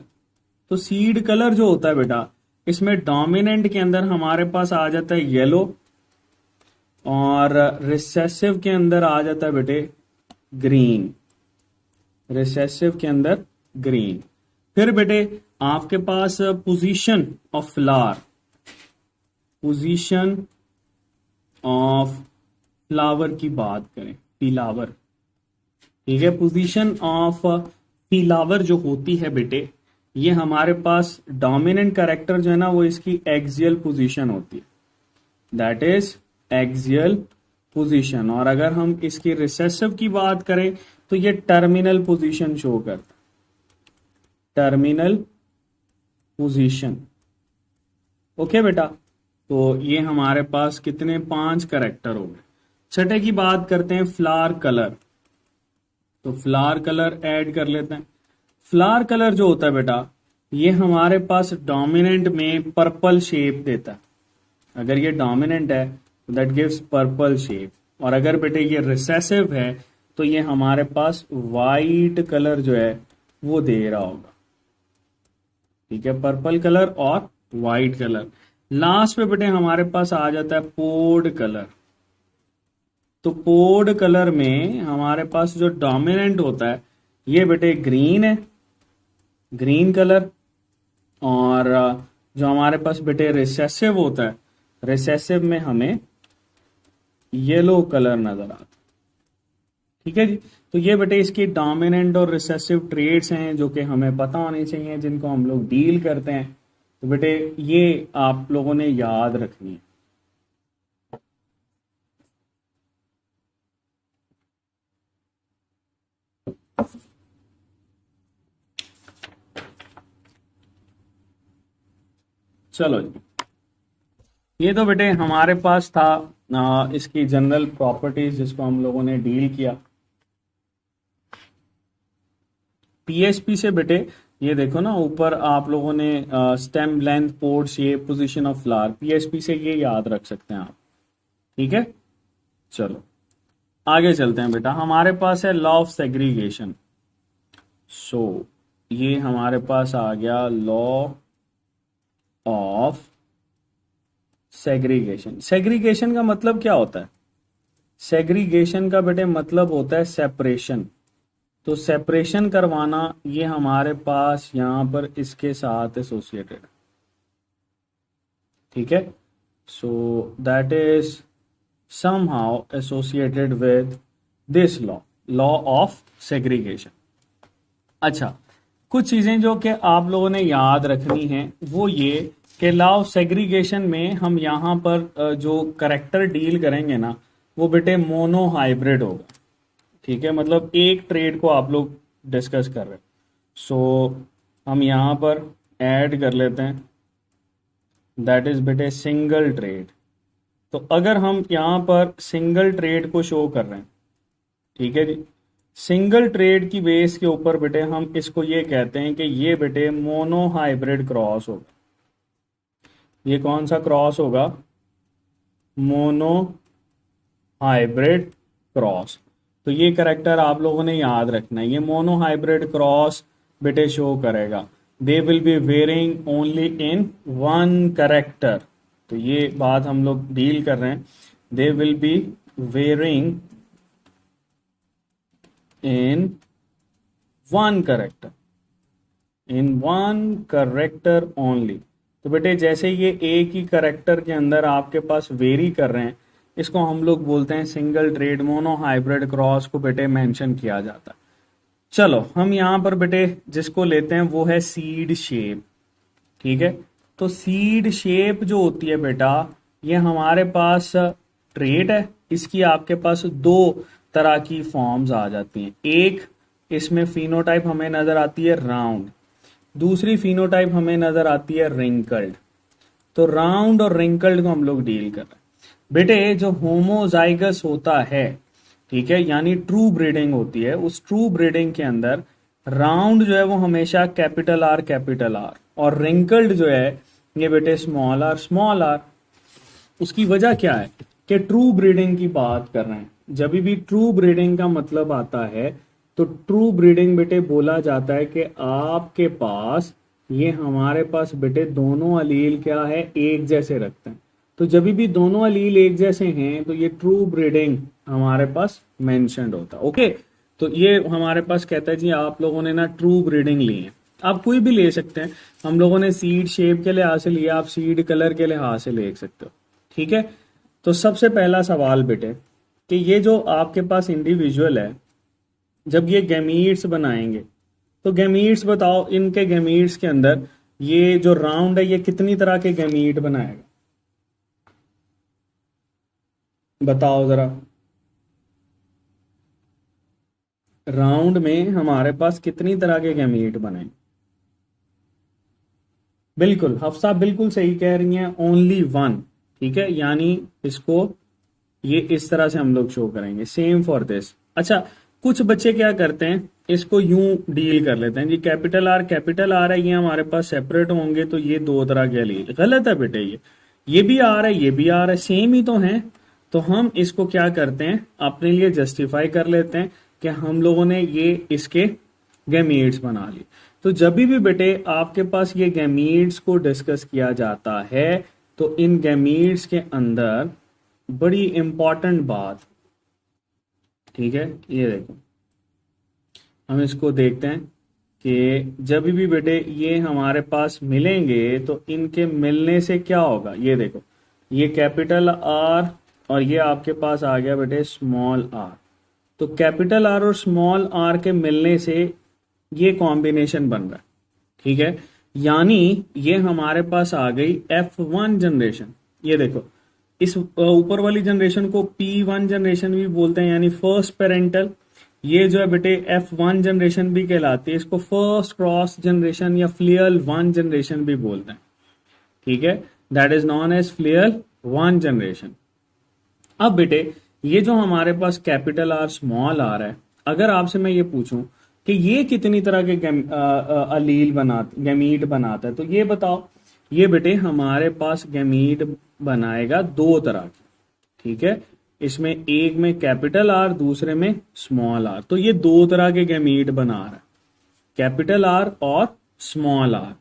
तो सीड कलर जो होता है बेटा इसमें डोमिनेंट के अंदर हमारे पास आ जाता है येलो, और रिसेसिव के अंदर आ जाता है बेटे ग्रीन, रिसेसिव के अंदर ग्रीन। फिर बेटे आपके पास position of flower, position of flower की बात करें, फ्लावर, ठीक है। पोजीशन ऑफ फ्लावर जो होती है बेटे ये हमारे पास डोमिनेंट कैरेक्टर जो है ना वो इसकी एक्सियल पोजीशन होती है, दैट इज एक्सियल पोजीशन। और अगर हम इसकी रिसेसिव की बात करें तो ये टर्मिनल पोजीशन शो करता है, टर्मिनल पोजीशन। ओके बेटा, तो ये हमारे पास कितने 5 कैरेक्टर हो गए। छठे की बात करते हैं फ्लावर कलर। तो फ्लावर कलर ऐड कर लेते हैं। फ्लावर कलर जो होता है बेटा ये हमारे पास डोमिनेंट में पर्पल शेप देता है। अगर ये डोमिनेंट है तो दैट गिव्स पर्पल शेप, और अगर बेटे ये रिसेसिव है तो ये हमारे पास वाइट कलर जो है वो दे रहा होगा, ठीक है, पर्पल कलर और वाइट कलर। लास्ट पे बेटे हमारे पास आ जाता है पोर्ड कलर। तो पोर्ड कलर में हमारे पास जो डोमिनेंट होता है ये बेटे ग्रीन है, ग्रीन कलर, और जो हमारे पास बेटे रिसेसिव होता है, रिसेसिव में हमें येलो कलर नजर आता है, ठीक है जी। तो ये बेटे इसकी डोमिनेंट और रिसेसिव ट्रेड्स हैं जो कि हमें पता होनी चाहिए, जिनको हम लोग डील करते हैं। तो बेटे ये आप लोगों ने याद रखनी है। चलो जी, ये तो बेटे हमारे पास था इसकी जनरल प्रॉपर्टीज जिसको हम लोगों ने डील किया। पीएचपी से बेटे ये देखो ना ऊपर आप लोगों ने stem length pod shape position of flower, PHP से ये याद रख सकते हैं आप, ठीक है। चलो आगे चलते हैं बेटा। हमारे पास है लॉ ऑफ सेग्रीगेशन। सो ये हमारे पास आ गया लॉ ऑफ सेग्रीगेशन। सेग्रीगेशन का मतलब क्या होता है? सेग्रीगेशन का बेटे मतलब होता है सेपरेशन। तो सेपरेशन करवाना ये हमारे पास यहां पर इसके साथ एसोसिएटेड, ठीक है। So that is somehow associated with this law, law of segregation. अच्छा, कुछ चीजें जो कि आप लोगों ने याद रखनी है वो ये कि लॉ ऑफ सेग्रीगेशन में हम यहां पर जो करेक्टर डील करेंगे ना वो बेटे मोनो हाइब्रिड होगा, ठीक है। मतलब एक ट्रेड को आप लोग डिस्कस कर रहे हैं। सो हम यहां पर ऐड कर लेते हैं दैट इज बेटे सिंगल ट्रेड। तो अगर हम यहां पर सिंगल ट्रेड को शो कर रहे हैं, ठीक है जी, सिंगल ट्रेड की बेस के ऊपर बेटे हम इसको ये कहते हैं कि ये बेटे मोनो हाइब्रिड क्रॉस होगा। ये कौन सा क्रॉस होगा? Mono hybrid cross. तो ये करेक्टर आप लोगों ने याद रखना है। ये मोनो हाइब्रिड क्रॉस बेटे शो करेगा they will be varying only in one character. तो ये बात हम लोग डील कर रहे हैं, they will be varying in one character. In one character only. तो बेटे जैसे ये एक ही करेक्टर के अंदर आपके पास वेरी कर रहे हैं, इसको हम लोग बोलते हैं single trade mono hybrid cross को बेटे मेंशन किया जाता है। चलो हम यहाँ पर बेटे जिसको लेते हैं वो है सीड शेप। ठीक है, तो सीड शेप जो होती है बेटा, ये हमारे पास ट्रेट है, इसकी आपके पास दो तरह की फॉर्म्स आ जाती हैं। एक इसमें फिनोटाइप हमें नजर आती है राउंड, दूसरी फिनोटाइप हमें नजर आती है रिंकल्ड। तो राउंड और रिंकल्ड को हम लोग डील कर रहे हैं बेटे। जो होमोजाइगस होता है, ठीक है, यानी ट्रू ब्रीडिंग होती है, उस ट्रू ब्रीडिंग के अंदर राउंड जो है वो हमेशा कैपिटल आर, और रिंकल्ड जो है ये बेटे स्मॉल आर। उसकी वजह क्या है कि ट्रू ब्रीडिंग की बात कर रहे हैं। जब भी ट्रू ब्रीडिंग का मतलब आता है तो ट्रू ब्रीडिंग बेटे बोला जाता है कि आपके पास ये हमारे पास बेटे दोनों अलील क्या है, एक जैसे रखते हैं। तो जब भी दोनों अलील एक जैसे हैं तो ये ट्रू ब्रीडिंग हमारे पास मेंशन्ड होता है। ओके, तो ये हमारे पास कहता है जी आप लोगों ने ना ट्रू ब्रीडिंग ली है। आप कोई भी ले सकते हैं, हम लोगों ने सीड शेप के लिहाज से लिया, आप सीड कलर के लिहाज से ले सकते हो। ठीक है, तो सबसे पहला सवाल बेटे कि ये जो आपके पास इंडिविजुअल है, जब ये गैमीट्स बनाएंगे तो गैमीट्स बताओ, इनके गैमीट्स के अंदर ये जो राउंड है ये कितनी तरह के गैमीट बनाएगा, बताओ जरा। राउंड में हमारे पास कितनी तरह के गैमीट बने? बिल्कुल हफ्सा बिल्कुल सही कह रही हैं, ओनली वन। ठीक है, यानी इसको ये इस तरह से हम लोग शो करेंगे, सेम फॉर दिस। अच्छा, कुछ बच्चे क्या करते हैं, इसको यूं डील कर लेते हैं जी, कैपिटल आर है, ये हमारे पास सेपरेट होंगे तो ये दो तरह के अलील। गलत है बेटे, ये भी आर है, ये भी आर है, सेम ही तो हैं। तो हम इसको क्या करते हैं, अपने लिए जस्टिफाई कर लेते हैं कि हम लोगों ने ये इसके गैमीट्स बना लिए। तो जब भी बेटे आपके पास ये गैमीट्स को डिस्कस किया जाता है तो इन गैमीट्स के अंदर बड़ी इंपॉर्टेंट बात, ठीक है, ये देखो हम इसको देखते हैं कि जब भी बेटे ये हमारे पास मिलेंगे तो इनके मिलने से क्या होगा। ये देखो, ये कैपिटल आर और ये आपके पास आ गया बेटे स्मॉल आर। तो कैपिटल आर और स्मॉल आर के मिलने से ये कॉम्बिनेशन बन रहा है। ठीक है, यानी ये हमारे पास आ गई F1 जनरेशन। ये देखो, इस ऊपर वाली जनरेशन को P1 जनरेशन भी बोलते हैं, यानी फर्स्ट पेरेंटल। ये जो है बेटे F1 जनरेशन भी कहलाती है, इसको फर्स्ट क्रॉस जनरेशन या फ्लियल 1 जनरेशन भी बोलते हैं। ठीक है, that is known as filial 1 generation. अब बेटे ये जो हमारे पास कैपिटल आर स्मॉल आर है, अगर आपसे मैं ये पूछूं कि ये कितनी तरह के गैमीट बनाता है, तो ये बताओ। ये बेटे हमारे पास गैमीट बनाएगा दो तरह के। ठीक है, इसमें एक में कैपिटल आर, दूसरे में स्मॉल आर। तो ये दो तरह के गैमीट बना रहा है, कैपिटल आर और स्मॉल आर।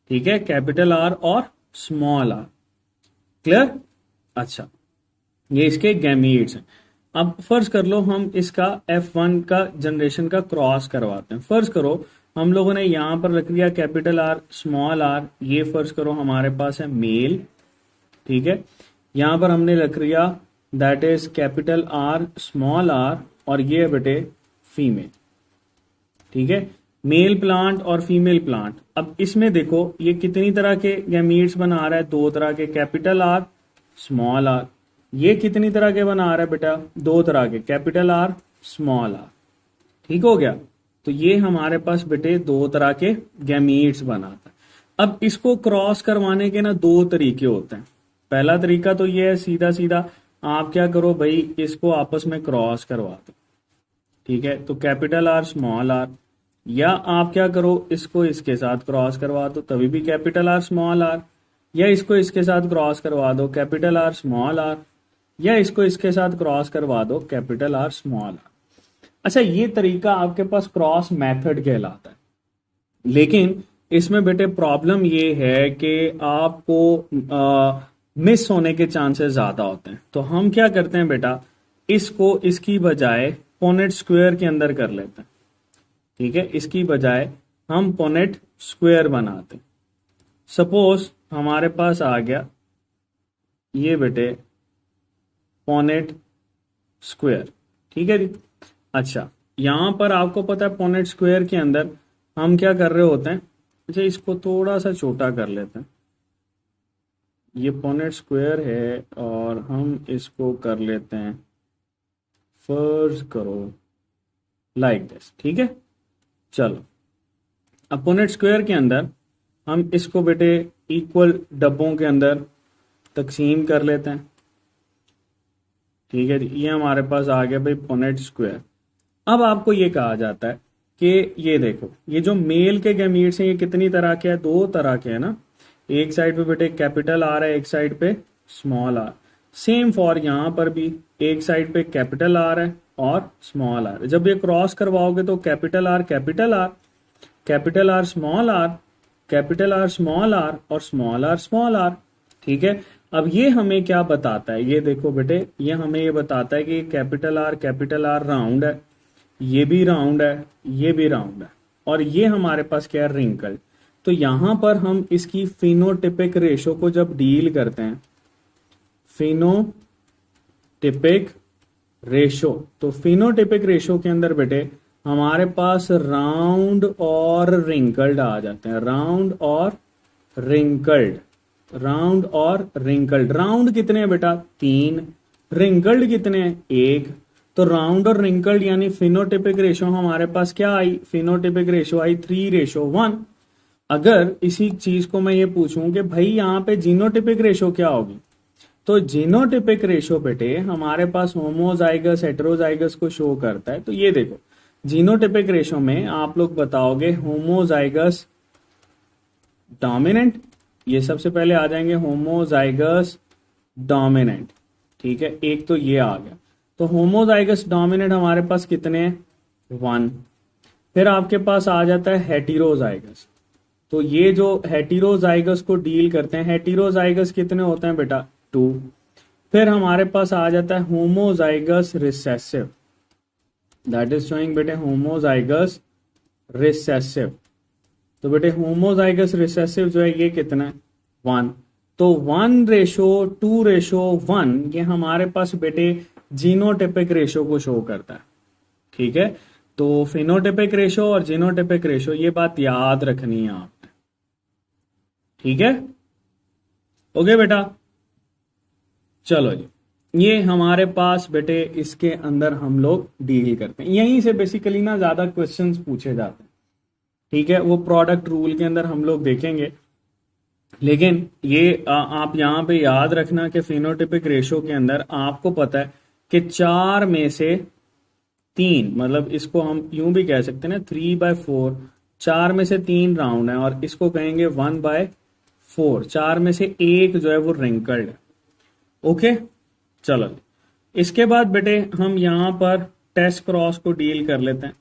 ठीक है, कैपिटल आर और स्मॉल आर। क्लियर? अच्छा, ये इसके गैमीट्स हैं। अब फर्ज कर लो हम इसका F1 का जनरेशन का क्रॉस करवाते हैं। फर्ज करो हम लोगों ने यहां पर रख दिया कैपिटल आर स्मॉल आर, ये फर्ज करो हमारे पास है मेल। ठीक है, यहां पर हमने रख दिया that is capital R small R, और ये बेटे फीमेल। ठीक है, मेल प्लांट और फीमेल प्लांट। अब इसमें देखो ये कितनी तरह के गैमीट्स बना रहा है, दो तरह के, कैपिटल आर स्मॉल आर। ये कितनी तरह के बना रहा है बेटा, दो तरह के, कैपिटल आर स्मॉल आर। ठीक हो गया, तो ये हमारे पास बेटे दो तरह के गैमीट्स बनाता है। अब इसको क्रॉस करवाने के ना दो तरीके होते हैं। पहला तरीका तो ये है, सीधा सीधा आप क्या करो भाई, इसको आपस में क्रॉस करवा दो। ठीक है, तो कैपिटल आर स्मॉल आर, या आप क्या करो इसको इसके साथ क्रॉस करवा दो, तभी भी कैपिटल आर स्मॉल आर, या इसको इसके साथ क्रॉस करवा दो कैपिटल आर स्मॉल आर, या इसको इसके साथ क्रॉस करवा दो कैपिटल आर स्मॉल आर। अच्छा, ये तरीका आपके पास क्रॉस मेथड कहलाता है, लेकिन इसमें बेटे प्रॉब्लम ये है कि आपको मिस होने के चांसेस ज्यादा होते हैं। तो हम क्या करते हैं बेटा, इसको इसकी बजाय पोनेट स्क्वायर के अंदर कर लेते हैं। ठीक है, इसकी बजाय हम पोनेट स्क्वायर बनाते हैं। सपोज हमारे पास आ गया ये बेटे पोनेट स्क्वायर, ठीक है जी। अच्छा, यहां पर आपको पता है पोनेट स्क्वायर के अंदर हम क्या कर रहे होते हैं। अच्छा, इसको थोड़ा सा छोटा कर लेते हैं। ये पोनेट स्क्वायर है और हम इसको कर लेते हैं, फर्ज करो लाइक दिस, ठीक है। चलो, अब पोनेट स्क्वायर के अंदर हम इसको बेटे इक्वल डब्बों के अंदर तकसीम कर लेते हैं, ठीक है। ये हमारे पास आ गया भाई पोनेट स्क्वायर। अब आपको ये कहा जाता है कि ये देखो, ये जो मेल के गैमीट्स हैं ये कितनी तरह के हैं, दो तरह के हैं ना। एक साइड पे बेटे कैपिटल आर है, एक साइड पे स्मॉल आर। सेम फॉर यहाँ पर भी एक साइड पे कैपिटल आर है और स्मॉल आर। जब ये क्रॉस करवाओगे तो capital R capital R, capital R small R, capital R small R और स्मॉल आर स्मॉल आर, ठीक है। अब ये हमें क्या बताता है, ये देखो बेटे, ये हमें ये बताता है कि कैपिटल आर राउंड है, ये भी राउंड है, ये भी राउंड है, और ये हमारे पास क्या है, रिंकल। तो यहां पर हम इसकी फिनोटिपिक रेशो को जब डील करते हैं, फिनोटिपिक रेशो, तो फिनोटिपिक रेशो के अंदर बेटे हमारे पास राउंड और रिंकल्ड आ जाते हैं, राउंड और रिंकल्ड, राउंड और रिंकल्ड। राउंड कितने हैं बेटा, 3, रिंकल्ड कितने हैं, 1। तो राउंड और रिंकल्ड यानी फिनोटिपिक रेशो हमारे पास क्या आई, फिनोटिपिक रेशो आई 3:1। अगर इसी चीज को मैं ये पूछूं कि भाई यहाँ पे जीनोटिपिक रेशो क्या होगी, तो जीनोटिपिक रेशो बेटे हमारे पास होमोजाइगस हेटेरोजाइगस को शो करता है। तो ये देखो, जीनोटिपिक रेशो में आप लोग बताओगे होमोजाइगस डोमिनेंट, ये सबसे पहले आ जाएंगे होमोजाइगस डोमिनेंट, ठीक है। एक तो ये आ गया, तो होमोजाइगस डोमिनेंट हमारे पास कितने हैं, 1। फिर आपके पास आ जाता है हेटेरोजाइगस, तो ये जो हेटेरोजाइगस को डील करते हैं, हेटेरोजाइगस कितने होते हैं बेटा, 2। फिर हमारे पास आ जाता है homozygous recessive, that is showing बेटे होमोजाइगस रिसेसिव। तो बेटे होमोजाइगस रिसेसिव जो है ये कितना है, 1। तो 1:2:1 ये हमारे पास बेटे जीनोटिपिक रेशो को शो करता है, ठीक है। तो फिनोटिपिक रेशो और जीनोटिपिक रेशो, ये बात याद रखनी है आपने, ठीक है। ओके बेटा, चलो जी, ये हमारे पास बेटे इसके अंदर हम लोग डील करते हैं। यहीं से बेसिकली ना ज्यादा क्वेश्चंस पूछे जाते हैं, ठीक है। वो प्रोडक्ट रूल के अंदर हम लोग देखेंगे, लेकिन ये आप यहाँ पे याद रखना कि फिनोटिपिक रेशो के अंदर आपको पता है कि 4 में से 3, मतलब इसको हम यूं भी कह सकते हैं ना, 3/4, 4 में से 3 राउंड है, और इसको कहेंगे 1/4, 4 में से 1 जो है वो रिंकल्ड है। ओके, चलो इसके बाद बेटे हम यहाँ पर टेस्ट क्रॉस को डील कर लेते हैं।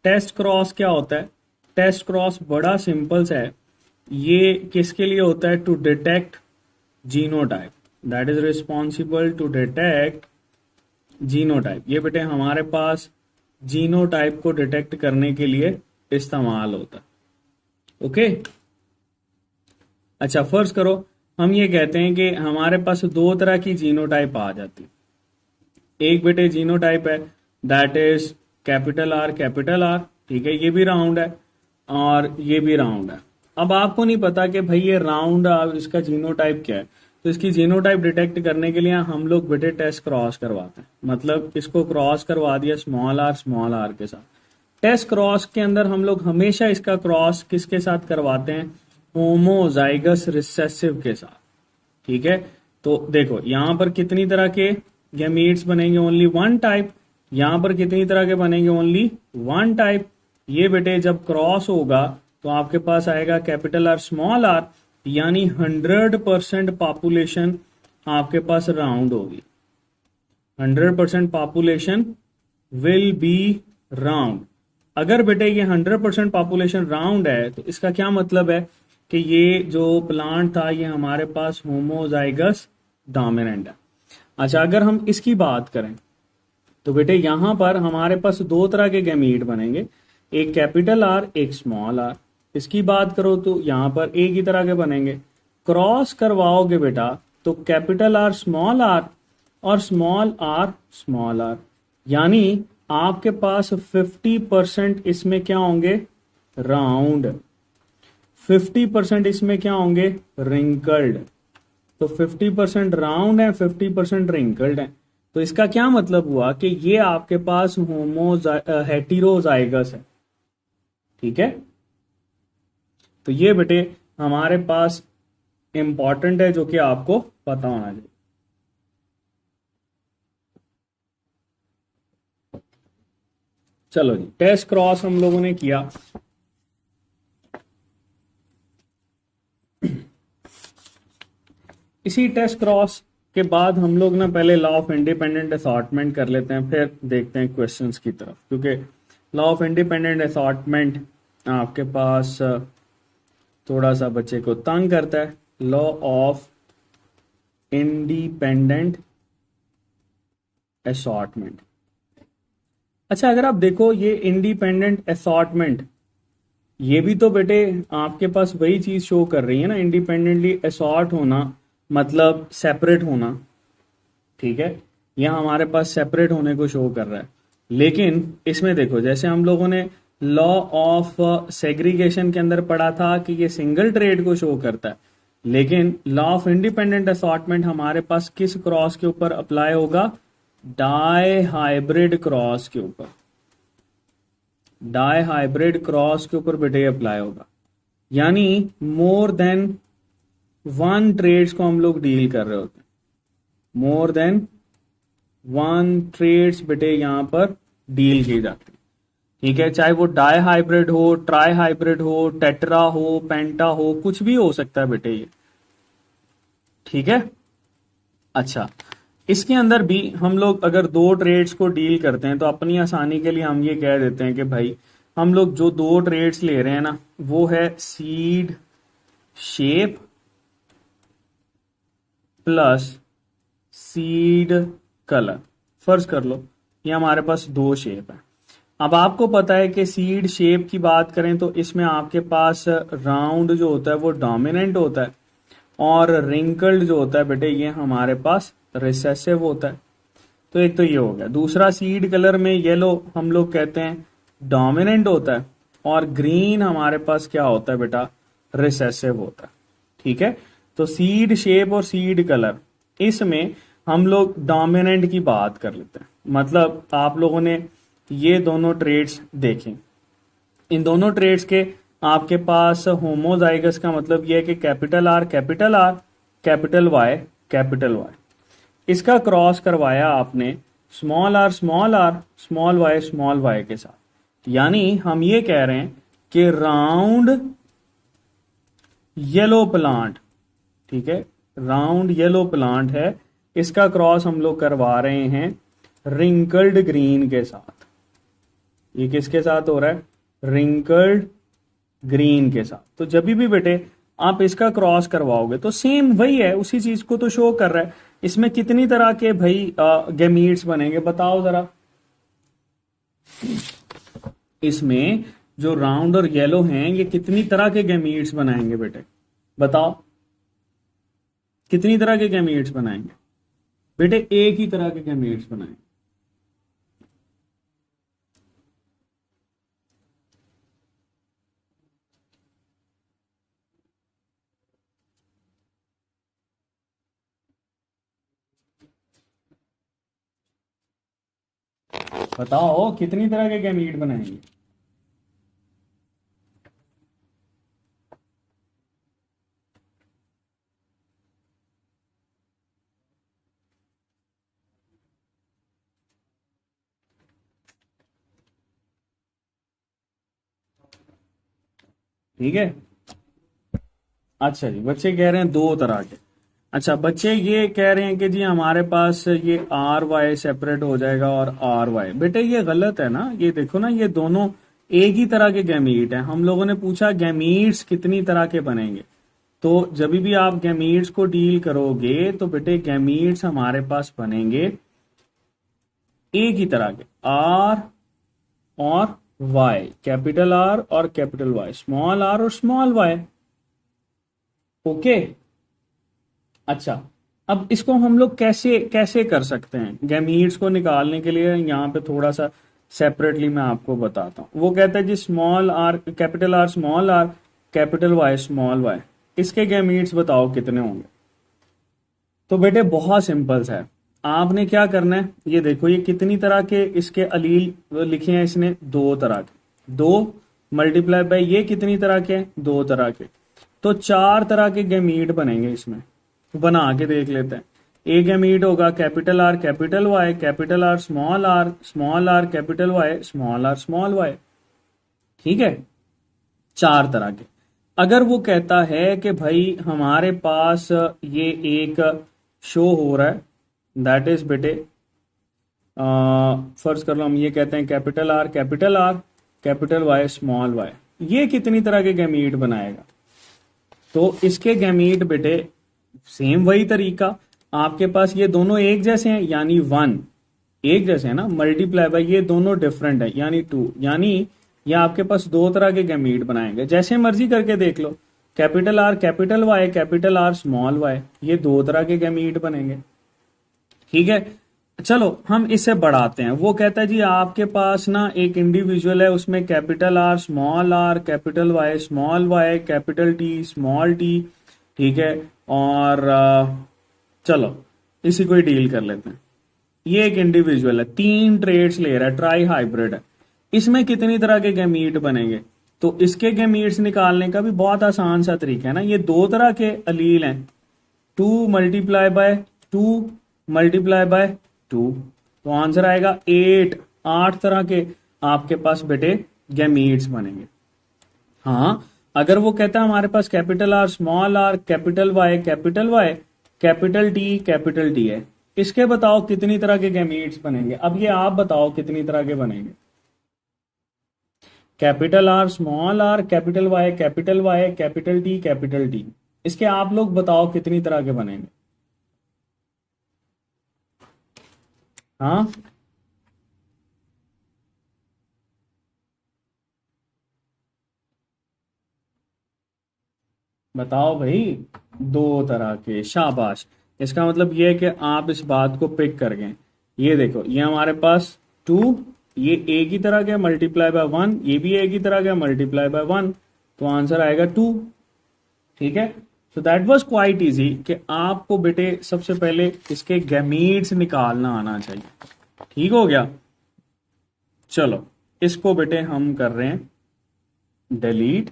टेस्ट क्रॉस क्या होता है, टेस्ट क्रॉस बड़ा सिंपल सा है। ये किसके लिए होता है, to detect genotype, that is responsible to detect genotype. ये बेटे हमारे पास जीनोटाइप को डिटेक्ट करने के लिए इस्तेमाल होता है, ओके। अच्छा, फर्ज करो हम ये कहते हैं कि हमारे पास 2 तरह की जीनोटाइप आ जाती है। एक बेटे जीनोटाइप है दैट इज कैपिटल आर, ठीक है, ये भी राउंड है और ये भी राउंड है। अब आपको नहीं पता कि भाई ये राउंड इसका जीनोटाइप क्या है, तो इसकी जीनोटाइप डिटेक्ट करने के लिए हम लोग बेटे टेस्ट क्रॉस करवाते हैं, मतलब इसको क्रॉस करवा दिया स्मॉल आर के साथ। टेस्ट क्रॉस के अंदर हम लोग हमेशा इसका क्रॉस किसके साथ करवाते हैं, होमोजाइगस रिसेसिव के साथ, ठीक है। तो देखो यहां पर कितनी तरह के गैमीट्स बनेंगे, ओनली 1 टाइप। यहां पर कितनी तरह के बनेंगे, ओनली 1 टाइप। ये बेटे जब क्रॉस होगा तो आपके पास आएगा कैपिटल आर स्मॉल आर, यानी 100% पॉपुलेशन आपके पास राउंड होगी, 100% पॉपुलेशन विल बी राउंड। अगर बेटे ये 100% पॉपुलेशन राउंड है तो इसका क्या मतलब है कि ये जो प्लांट था ये हमारे पास होमोजाइगस डोमिनेंट है। अच्छा, अगर हम इसकी बात करें तो बेटे यहां पर हमारे पास 2 तरह के गैमीट बनेंगे। एक कैपिटल आर एक स्मॉल आर। इसकी बात करो तो यहां पर एक ही तरह के बनेंगे। क्रॉस करवाओगे बेटा तो कैपिटल आर और स्मॉल आर, यानी आपके पास 50% इसमें क्या होंगे, राउंड, 50% इसमें क्या होंगे, रिंकल्ड। तो 50% राउंड है, 50% रिंकल्ड है। तो इसका क्या मतलब हुआ कि ये आपके पास हेटेरोजाइगस है। ठीक है, तो ये बेटे हमारे पास इंपॉर्टेंट है, जो कि आपको पता होना चाहिए। चलो जी, टेस्ट क्रॉस हम लोगों ने किया। इसी टेस्ट क्रॉस के बाद हम लोग ना पहले लॉ ऑफ इंडिपेंडेंट असॉर्टमेंट कर लेते हैं, फिर देखते हैं क्वेश्चंस की तरफ, क्योंकि लॉ ऑफ इंडिपेंडेंट असॉर्टमेंट आपके पास थोड़ा सा बच्चे को तंग करता है। Law of independent assortment. अच्छा, अगर आप देखो ये इंडिपेंडेंट असॉर्टमेंट, ये भी तो बेटे आपके पास वही चीज शो कर रही है ना, इंडिपेंडेंटली असॉर्ट होना मतलब सेपरेट होना। ठीक है, यह हमारे पास सेपरेट होने को शो कर रहा है। लेकिन इसमें देखो, जैसे हम लोगों ने लॉ ऑफ सेग्रीगेशन के अंदर पढ़ा था कि ये सिंगल ट्रेड को शो करता है, लेकिन लॉ ऑफ इंडिपेंडेंट असॉर्टमेंट हमारे पास किस क्रॉस के ऊपर अप्लाई होगा, डाई हाइब्रिड क्रॉस के ऊपर। डाई हाइब्रिड क्रॉस के ऊपर बेटे अप्लाई होगा, यानी मोर देन वन ट्रेड्स को हम लोग डील कर रहे होते हैं। मोर देन वन ट्रेड्स बेटे यहां पर डील की जाती है। ठीक है, चाहे वो डाई हाइब्रिड हो, ट्राई हाइब्रिड हो, टेट्रा हो, पेंटा हो, कुछ भी हो सकता है बेटे ये। ठीक है, अच्छा, इसके अंदर भी हम लोग अगर दो ट्रेड्स को डील करते हैं तो अपनी आसानी के लिए हम ये कह देते हैं कि भाई हम लोग जो दो ट्रेड्स ले रहे हैं ना, वो है seed shape plus seed colour. फर्ज कर लो ये हमारे पास दो शेप है। अब आपको पता है कि सीड शेप की बात करें तो इसमें आपके पास राउंड जो होता है वो डोमिनेंट होता है, और रिंकल्ड जो होता है बेटे ये हमारे पास रिसेसिव होता है। तो एक तो ये हो गया। दूसरा, सीड कलर में येलो हम लोग कहते हैं डोमिनेंट होता है, और ग्रीन हमारे पास क्या होता है बेटा, रिसेसिव होता है। ठीक है, तो सीड शेप और सीड कलर, इसमें हम लोग डोमिनेंट की बात कर लेते हैं। मतलब आप लोगों ने ये दोनों ट्रेड्स देखें, इन दोनों ट्रेड्स के आपके पास होमोजाइगस का मतलब यह है कि capital R capital R, capital Y capital Y. इसका क्रॉस करवाया आपने small R small R, small Y के साथ। यानी हम ये कह रहे हैं कि राउंड येलो प्लांट, ठीक है, राउंड येलो प्लांट है, इसका क्रॉस हम लोग करवा रहे हैं रिंकल्ड ग्रीन के साथ। ये किसके साथ हो रहा है, रिंकल्ड ग्रीन के साथ। तो जब भी बेटे आप इसका क्रॉस करवाओगे तो सेम वही है, उसी चीज को तो शो कर रहा है। इसमें कितनी तरह के भाई गैमीट्स बनेंगे बताओ जरा। इसमें जो राउंड और येलो हैं ये कितनी तरह के गैमीट्स बनाएंगे बेटे, बताओ कितनी तरह के गैमीट्स बनाएंगे बेटे, एक ही तरह के गैमीट्स बनाएंगे। बताओ कितनी तरह के गैमीट बनाएंगे। ठीक है, अच्छा जी, बच्चे कह रहे हैं दो तरह के। अच्छा, बच्चे ये कह रहे हैं कि जी हमारे पास ये आर वाई सेपरेट हो जाएगा और आर वाई। बेटे ये गलत है ना, ये देखो ना, ये दोनों एक ही तरह के गैमीट हैं। हम लोगों ने पूछा गैमीट्स कितनी तरह के बनेंगे, तो जब भी आप गैमीट्स को डील करोगे तो बेटे गैमीट्स हमारे पास बनेंगे एक ही तरह के, आर और वाई, कैपिटल आर और कैपिटल वाई, स्मॉल आर और स्मॉल वाई। ओके, अच्छा, अब इसको हम लोग कैसे कैसे कर सकते हैं गैमीट्स को निकालने के लिए, यहाँ पे थोड़ा सा सेपरेटली मैं आपको बताता हूँ। वो कहता है जी small R capital R small R capital Y small Y, इसके गैमीट्स बताओ कितने होंगे। तो बेटे बहुत सिंपल है, आपने क्या करना है, ये देखो ये कितनी तरह के इसके अलील लिखे हैं इसने, दो तरह के, दो मल्टीप्लाई बाय ये कितनी तरह के, दो तरह के, तो चार तरह के गैमीट बनेंगे इसमें। बना के देख लेते हैं। ए गैमीट होगा capital R capital R small R capital Y small R small Y. ठीक है, चार तरह के। अगर वो कहता है कि भाई हमारे पास ये एक शो हो रहा है, दैट इज बेटे फर्ज कर लो हम ये कहते हैं capital R capital Y small Y, ये कितनी तरह के गैमीट बनाएगा। तो इसके गैमीट बेटे सेम वही तरीका, आपके पास ये दोनों एक जैसे हैं यानी वन, एक जैसे है ना, मल्टीप्लाई बाय ये दोनों डिफरेंट है यानी टू, यानी ये आपके पास दो तरह के गैमीट बनाएंगे। जैसे मर्जी करके देख लो, capital R capital R small Y, ये दो तरह के गैमीट बनेंगे। ठीक है, चलो हम इसे बढ़ाते हैं। वो कहता है जी आपके पास ना एक इंडिविजुअल है, उसमें capital R capital Y capital T small T. ठीक है, और चलो इसी को ही डील कर लेते हैं। ये एक इंडिविजुअल है, तीन ट्रेड्स ले रहा है, ट्राई हाइब्रिड है, इसमें कितनी तरह के गैमीट बनेंगे। तो इसके गैमीट्स निकालने का भी बहुत आसान सा तरीका है ना, ये दो तरह के अलील हैं, 2 मल्टीप्लाई बाय 2, तो आंसर आएगा 8, 8 तरह के आपके पास बेटे गैमीट्स बनेंगे। हाँ, अगर वो कहता है हमारे पास capital R capital Y capital T है, इसके बताओ कितनी तरह के गैमीट्स बनेंगे। अब ये आप बताओ कितनी तरह के बनेंगे। Capital R capital Y capital T, इसके आप लोग बताओ कितनी तरह के बनेंगे। हाँ, बताओ भाई, दो तरह के, शाबाश। इसका मतलब ये है कि आप इस बात को पिक कर गए। ये देखो, ये हमारे पास 2, ये एक ही तरह का मल्टीप्लाई बाय 1, ये भी एक ही तरह का मल्टीप्लाई बाय 1, तो आंसर आएगा 2। ठीक है, so that was quite easy कि आपको बेटे सबसे पहले इसके गैमीट्स निकालना आना चाहिए। ठीक हो गया, चलो इसको बेटे हम कर रहे हैं डिलीट,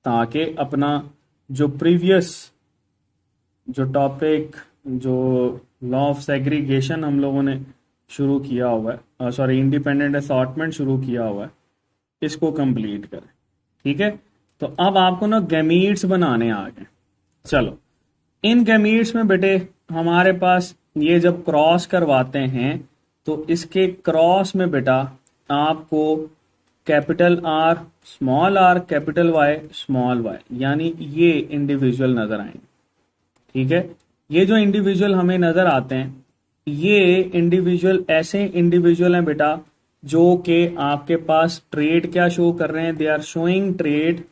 ताकि अपना जो प्रीवियस जो टॉपिक जो लॉ ऑफ सेग्रीगेशन हम लोगों ने शुरू किया हुआ है, सॉरी इंडिपेंडेंट असॉर्टमेंट शुरू किया हुआ है, इसको कंप्लीट करें। ठीक है, तो अब आपको ना गैमीट्स बनाने आ गए। चलो, इन गैमीट्स में बेटे हमारे पास ये जब क्रॉस करवाते हैं तो इसके क्रॉस में बेटा आपको capital R capital Y small Y, यानी ये इंडिविजुअल नजर आएंगे। ठीक है, ये जो इंडिविजुअल हमें नजर आते हैं, ये इंडिविजुअल ऐसे इंडिविजुअल हैं बेटा जो कि आपके पास ट्रेड क्या शो कर रहे हैं, they are showing trait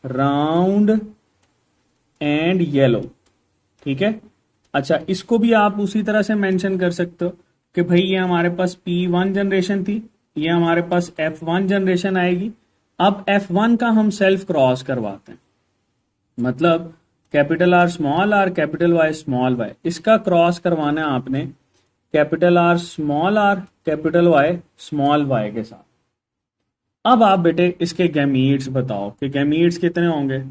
round and yellow. ठीक है, अच्छा इसको भी आप उसी तरह से मेंशन कर सकते हो कि भाई ये हमारे पास P1 जनरेशन थी, ये हमारे पास F1 जनरेशन आएगी। अब F1 का हम सेल्फ क्रॉस करवाते हैं, मतलब capital R capital Y small Y, इसका क्रॉस करवाना है आपने capital R capital Y small Y के साथ। अब आप बेटे इसके गैमीट्स बताओ कि गैमीट्स कितने होंगे,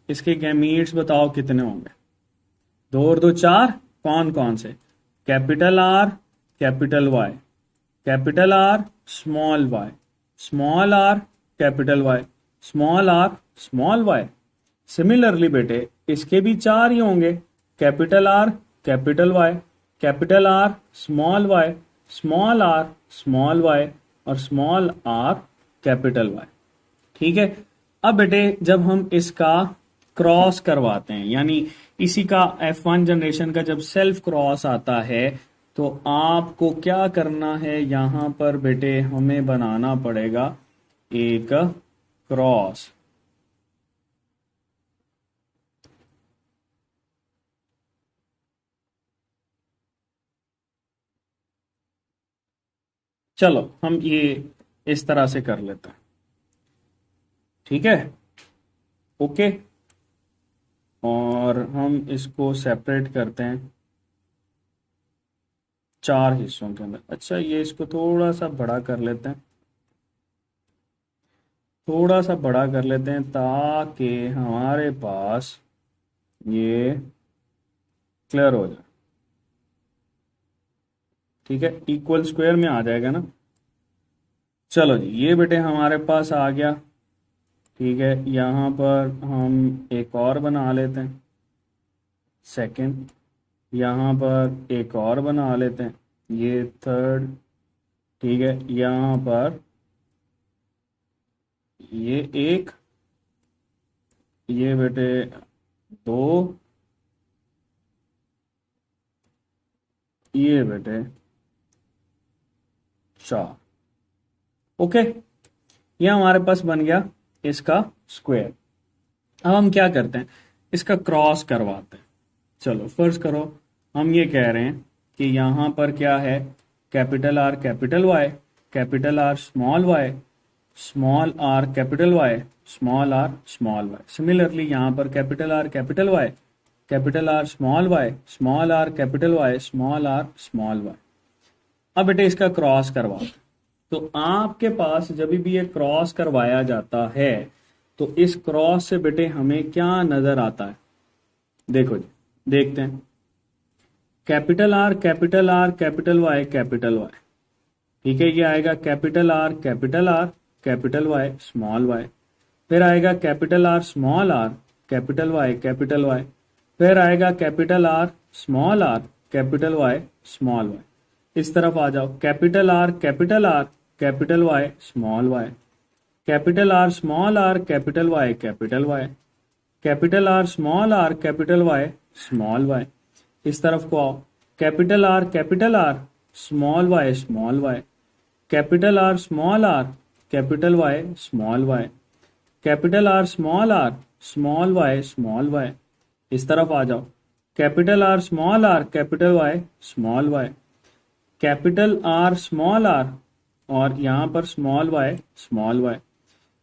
इसके गैमीट्स बताओ कितने होंगे। 2 और 2 4, कौन कौन से, capital R capital Y capital R small R capital Y small Y. Similarly बेटे इसके भी 4 ही होंगे, capital R capital Y capital R small R small Y और स्मॉल आर कैपिटल वाई। ठीक है, अब बेटे जब हम इसका क्रॉस करवाते हैं, यानी इसी का F1 जनरेशन का जब सेल्फ क्रॉस आता है, तो आपको क्या करना है यहां पर बेटे, हमें बनाना पड़ेगा एक क्रॉस। चलो हम ये इस तरह से कर लेते हैं, ठीक है, ओके। और हम इसको सेपरेट करते हैं 4 हिस्सों के अंदर। अच्छा, ये इसको थोड़ा सा बड़ा कर लेते हैं, थोड़ा सा बड़ा कर लेते हैं ताकि हमारे पास ये क्लियर हो जाए, ठीक है, इक्वल स्क्वायर में आ जाएगा ना। चलो जी, ये बेटे हमारे पास आ गया, ठीक है। यहाँ पर हम एक और बना लेते हैं सेकंड, यहाँ पर एक और बना लेते हैं, ये थर्ड, ठीक है। यहाँ पर ये एक, ये बेटे दो, ये बेटे 4, ओके। ये हमारे पास बन गया इसका स्क्वायर। अब हम क्या करते हैं, इसका क्रॉस करवाते हैं। चलो फर्स्ट करो, हम ये कह रहे हैं कि यहाँ पर क्या है, capital R capital Y, capital R small R capital Y, small R small Y. Similarly यहाँ पर capital R capital Y, capital R small Y, small R capital Y, small R small Y. अब बेटे इसका cross करवा, तो आपके पास जब भी ये क्रॉस करवाया जाता है तो इस क्रॉस से बेटे हमें क्या नजर आता है, देखो जी, देखते हैं। Capital R capital R capital Y capital Y, ठीक है। ये आएगा capital R capital Y small Y, फिर आएगा कैपिटल आर कैपिटल वाई, फिर आएगा capital R capital Y small Y. इस तरफ आ जाओ, capital R capital Y small Y, capital R capital Y capital Y, capital R capital Y small Y. इस तरफ को आओ, capital R small Y, capital R capital Y small Y, capital R small Y. इस तरफ आ जाओ, capital R capital Y small Y, capital R और यहाँ पर स्मॉल वाई।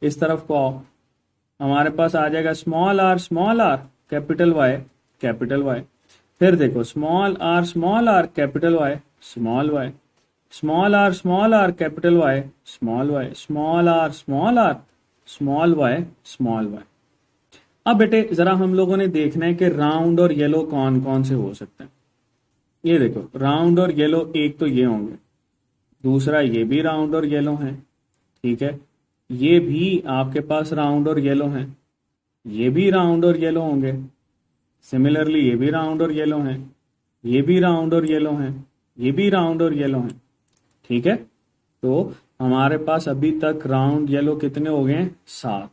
इस तरफ को आओ, हमारे पास आ जाएगा स्मॉल आर कैपिटल वाई। फिर देखो small R capital Y small Y, small R capital Y small Y, small R small Y. अब बेटे जरा हम लोगों ने देखना है कि राउंड और येलो कौन कौन से हो सकते हैं। ये देखो राउंड और येलो, एक तो ये होंगे, दूसरा ये भी राउंड और येलो है, ठीक है। ये भी आपके पास राउंड और येलो हैं, ये भी राउंड और येलो होंगे। सिमिलरली ये भी राउंड और येलो हैं, ये भी राउंड और येलो हैं, ये भी राउंड और येलो हैं, ठीक है। तो हमारे पास अभी तक राउंड येलो कितने हो गए, 7।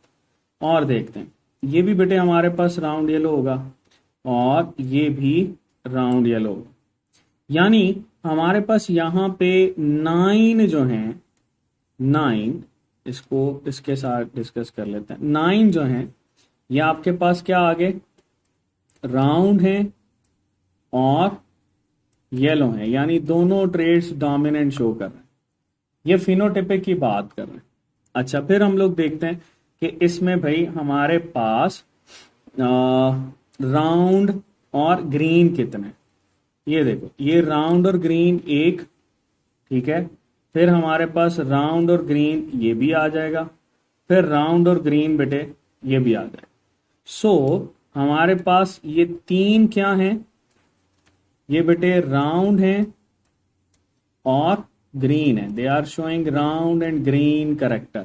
और देखते हैं, ये भी बेटे हमारे पास राउंड येलो होगा और ये भी राउंड येलो होगा। यानी हमारे पास यहाँ पे 9 जो हैं, 9, इसको इसके साथ डिस्कस कर लेते हैं। 9 जो हैं ये आपके पास क्या आगे राउंड हैं और येलो हैं, यानी दोनों ट्रेड्स डोमिनेंट शो कर रहे हैं। ये फिनोटाइपिक की बात कर रहे हैं। अच्छा, फिर हम लोग देखते हैं कि इसमें भाई हमारे पास राउंड और ग्रीन कितने। ये देखो, ये राउंड और ग्रीन 1, ठीक है। फिर हमारे पास राउंड और ग्रीन ये भी आ जाएगा, फिर राउंड और ग्रीन बेटे ये भी आ जाएगा। सो हमारे पास ये 3 क्या हैं, ये बेटे राउंड हैं और ग्रीन है, they are showing round and green character.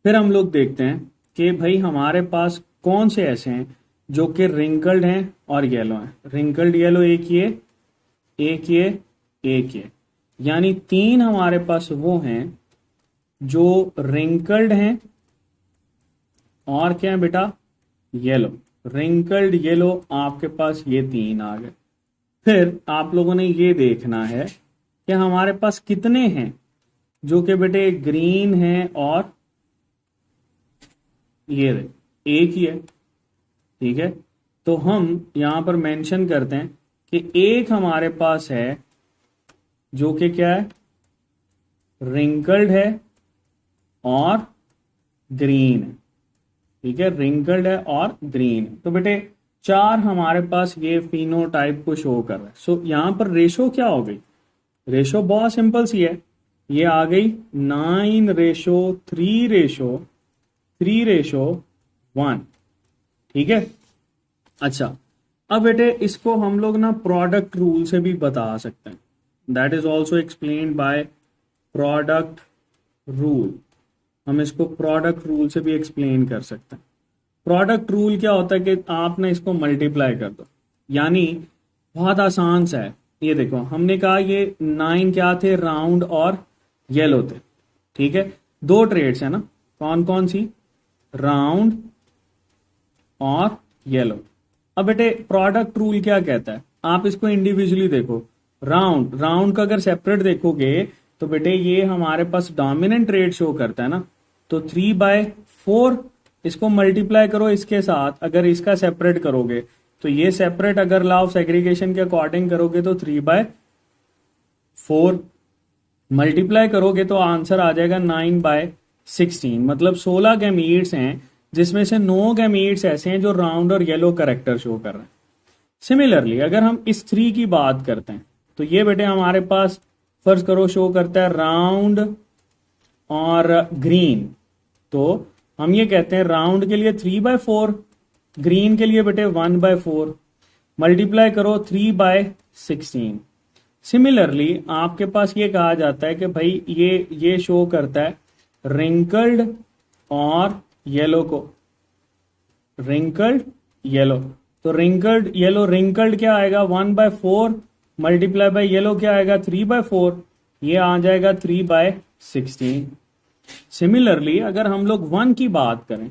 फिर हम लोग देखते हैं कि भाई हमारे पास कौन से ऐसे हैं जो कि रिंकल्ड हैं और येलो हैं। रिंकल्ड येलो एक ये, एक ये, एक ये, यानी 3 हमारे पास वो हैं जो रिंकल्ड हैं और क्या है बेटा, येलो। रिंकल्ड येलो आपके पास ये 3 आ गए। फिर आप लोगों ने ये देखना है कि हमारे पास कितने हैं जो कि बेटे ग्रीन है, और ये एक ही है। ठीक है, तो हम यहां पर मेंशन करते हैं कि एक हमारे पास है जो कि क्या है, रिंकल्ड है और ग्रीन है। ठीक है, रिंकल्ड है और ग्रीन है। तो बेटे चार हमारे पास ये फिनोटाइप को शो कर रहा है। सो यहां पर रेशो क्या हो गई, रेशो बहुत सिंपल सी है, ये आ गई 9:3:3:1। ठीक है, अच्छा अब बेटे इसको हम लोग ना प्रोडक्ट रूल से भी बता सकते हैं। That is also explained by product rule. हम इसको प्रोडक्ट रूल से भी एक्सप्लेन कर सकते हैं। प्रोडक्ट रूल क्या होता है कि आप ना इसको मल्टीप्लाई कर दो, यानी बहुत आसान सा है। ये देखो, हमने कहा ये 9 क्या थे, राउंड और येलो थे। ठीक है, दो ट्रेड्स है ना, कौन कौन सी, राउंड और येलो। अब बेटे प्रोडक्ट रूल क्या कहता है, आप इसको इंडिविजुअली देखो। राउंड राउंड का अगर सेपरेट देखोगे तो बेटे ये हमारे पास डोमिनेंट रेट शो करता है ना, तो 3/4 इसको मल्टीप्लाई करो इसके साथ, अगर इसका सेपरेट करोगे तो ये सेपरेट अगर लॉ ऑफ सेग्रीगेशन के अकॉर्डिंग करोगे तो 3/4 मल्टीप्लाई करोगे तो आंसर आ जाएगा 9/16। मतलब 16 गैमीट्स हैं जिसमें से 9 गैमीट्स ऐसे हैं जो राउंड और येलो करेक्टर शो कर रहे हैं। सिमिलरली अगर हम इस 3 की बात करते हैं तो ये बेटे हमारे पास फर्ज करो शो करता है राउंड और ग्रीन। तो हम ये कहते हैं राउंड के लिए 3/4, ग्रीन के लिए बेटे 1/4, मल्टीप्लाई करो 3/16। सिमिलरली आपके पास ये कहा जाता है कि भाई ये शो करता है रिंकल्ड और येलो को, रिंकल्ड येलो। तो रिंकल्ड येलो, रिंकल्ड क्या आएगा 1/4 मल्टीप्लाई बाय येलो क्या आएगा 3/4, ये आ जाएगा 3/16। सिमिलरली अगर हम लोग 1 की बात करें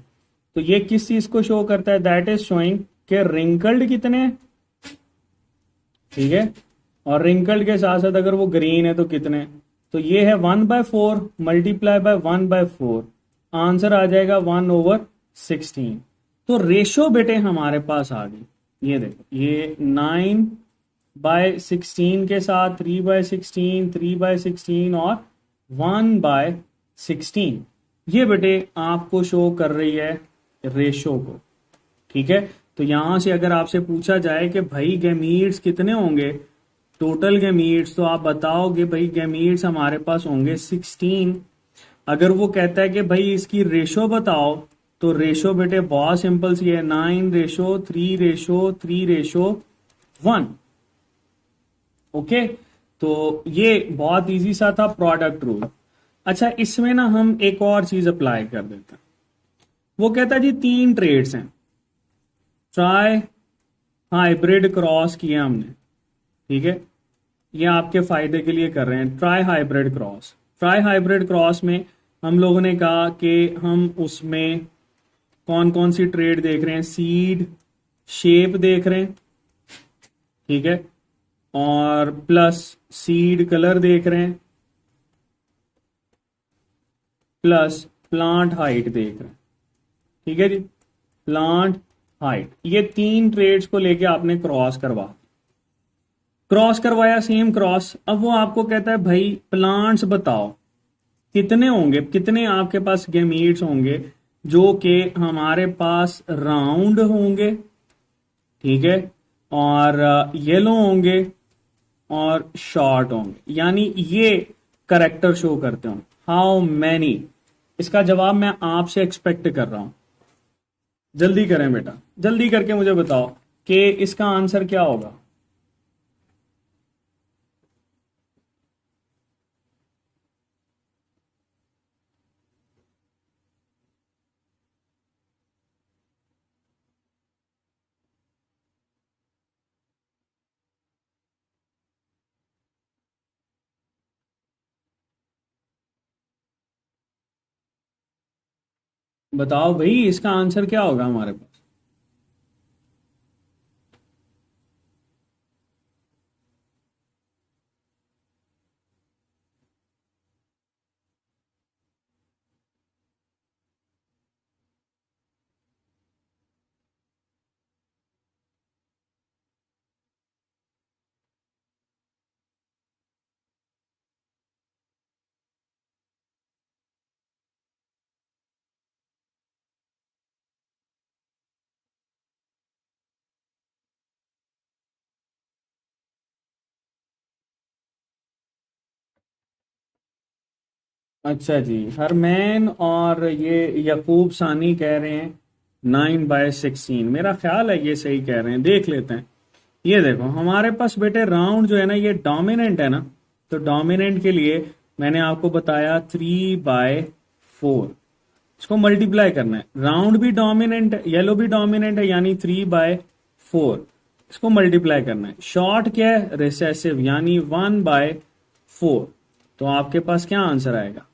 तो ये किस चीज को शो करता है, दैट इज शोइंग कि रिंकल्ड कितने हैं। ठीक है, और रिंकल्ड के साथ साथ अगर वो ग्रीन है तो कितने, तो ये है 1/4 मल्टीप्लाई बाय 1/4, आंसर आ जाएगा 1/16। तो रेशो बेटे हमारे पास आ गई। ये देखो, ये 9/16 के साथ 3/16, 3/16 और 1/16, ये बेटे आपको शो कर रही है रेशो को। ठीक है, तो यहां से अगर आपसे पूछा जाए कि भाई गैमीट्स कितने होंगे, टोटल गैमीट्स, तो आप बताओगे भाई गैमीट्स हमारे पास होंगे 16। अगर वो कहता है कि भाई इसकी रेशो बताओ, तो रेशो बेटे बहुत सिंपल सी है, 9:3:3:1। ओके, तो ये बहुत इजी सा था प्रोडक्ट रूल। अच्छा, इसमें ना हम एक और चीज अप्लाई कर देते हैं। वो कहता है जी 3 ट्रेड्स हैं, ट्राई हाइब्रिड क्रॉस किया हमने। ठीक है, ये आपके फायदे के लिए कर रहे हैं, try hybrid cross. Try hybrid cross में हम लोगों ने कहा कि हम उसमें कौन कौन सी ट्रेड देख रहे हैं, सीड शेप देख रहे हैं। ठीक है, और प्लस सीड कलर देख रहे हैं, प्लस प्लांट हाइट देख रहे हैं। ठीक है जी, प्लांट हाइट, ये 3 ट्रेड्स को लेके आपने क्रॉस करवाया, सेम क्रॉस। अब वो आपको कहता है भाई प्लांट्स बताओ कितने होंगे, कितने आपके पास गैमीट्स होंगे जो कि हमारे पास राउंड होंगे। ठीक है, और येलो होंगे और शॉर्ट होंगे, यानी ये करेक्टर शो करते हो। हाउ मैनी, इसका जवाब मैं आपसे एक्सपेक्ट कर रहा हूं। जल्दी करें बेटा, जल्दी करके मुझे बताओ कि इसका आंसर क्या होगा। बताओ भाई, इसका आंसर क्या होगा हमारे पास। अच्छा जी, हरमैन और ये यकूब सानी कह रहे हैं 9/16। मेरा ख्याल है ये सही कह रहे हैं, देख लेते हैं। ये देखो हमारे पास बेटे राउंड जो है ना ये डोमिनेंट है ना, तो डोमिनेंट के लिए मैंने आपको बताया 3/4, इसको मल्टीप्लाई करना है। राउंड भी डोमिनेंट है, येलो भी डोमिनेंट है, यानी 3/4, इसको मल्टीप्लाई करना है। शॉर्ट क्या है, रिसेसिव, यानी 1/4। तो आपके पास क्या आंसर आएगा,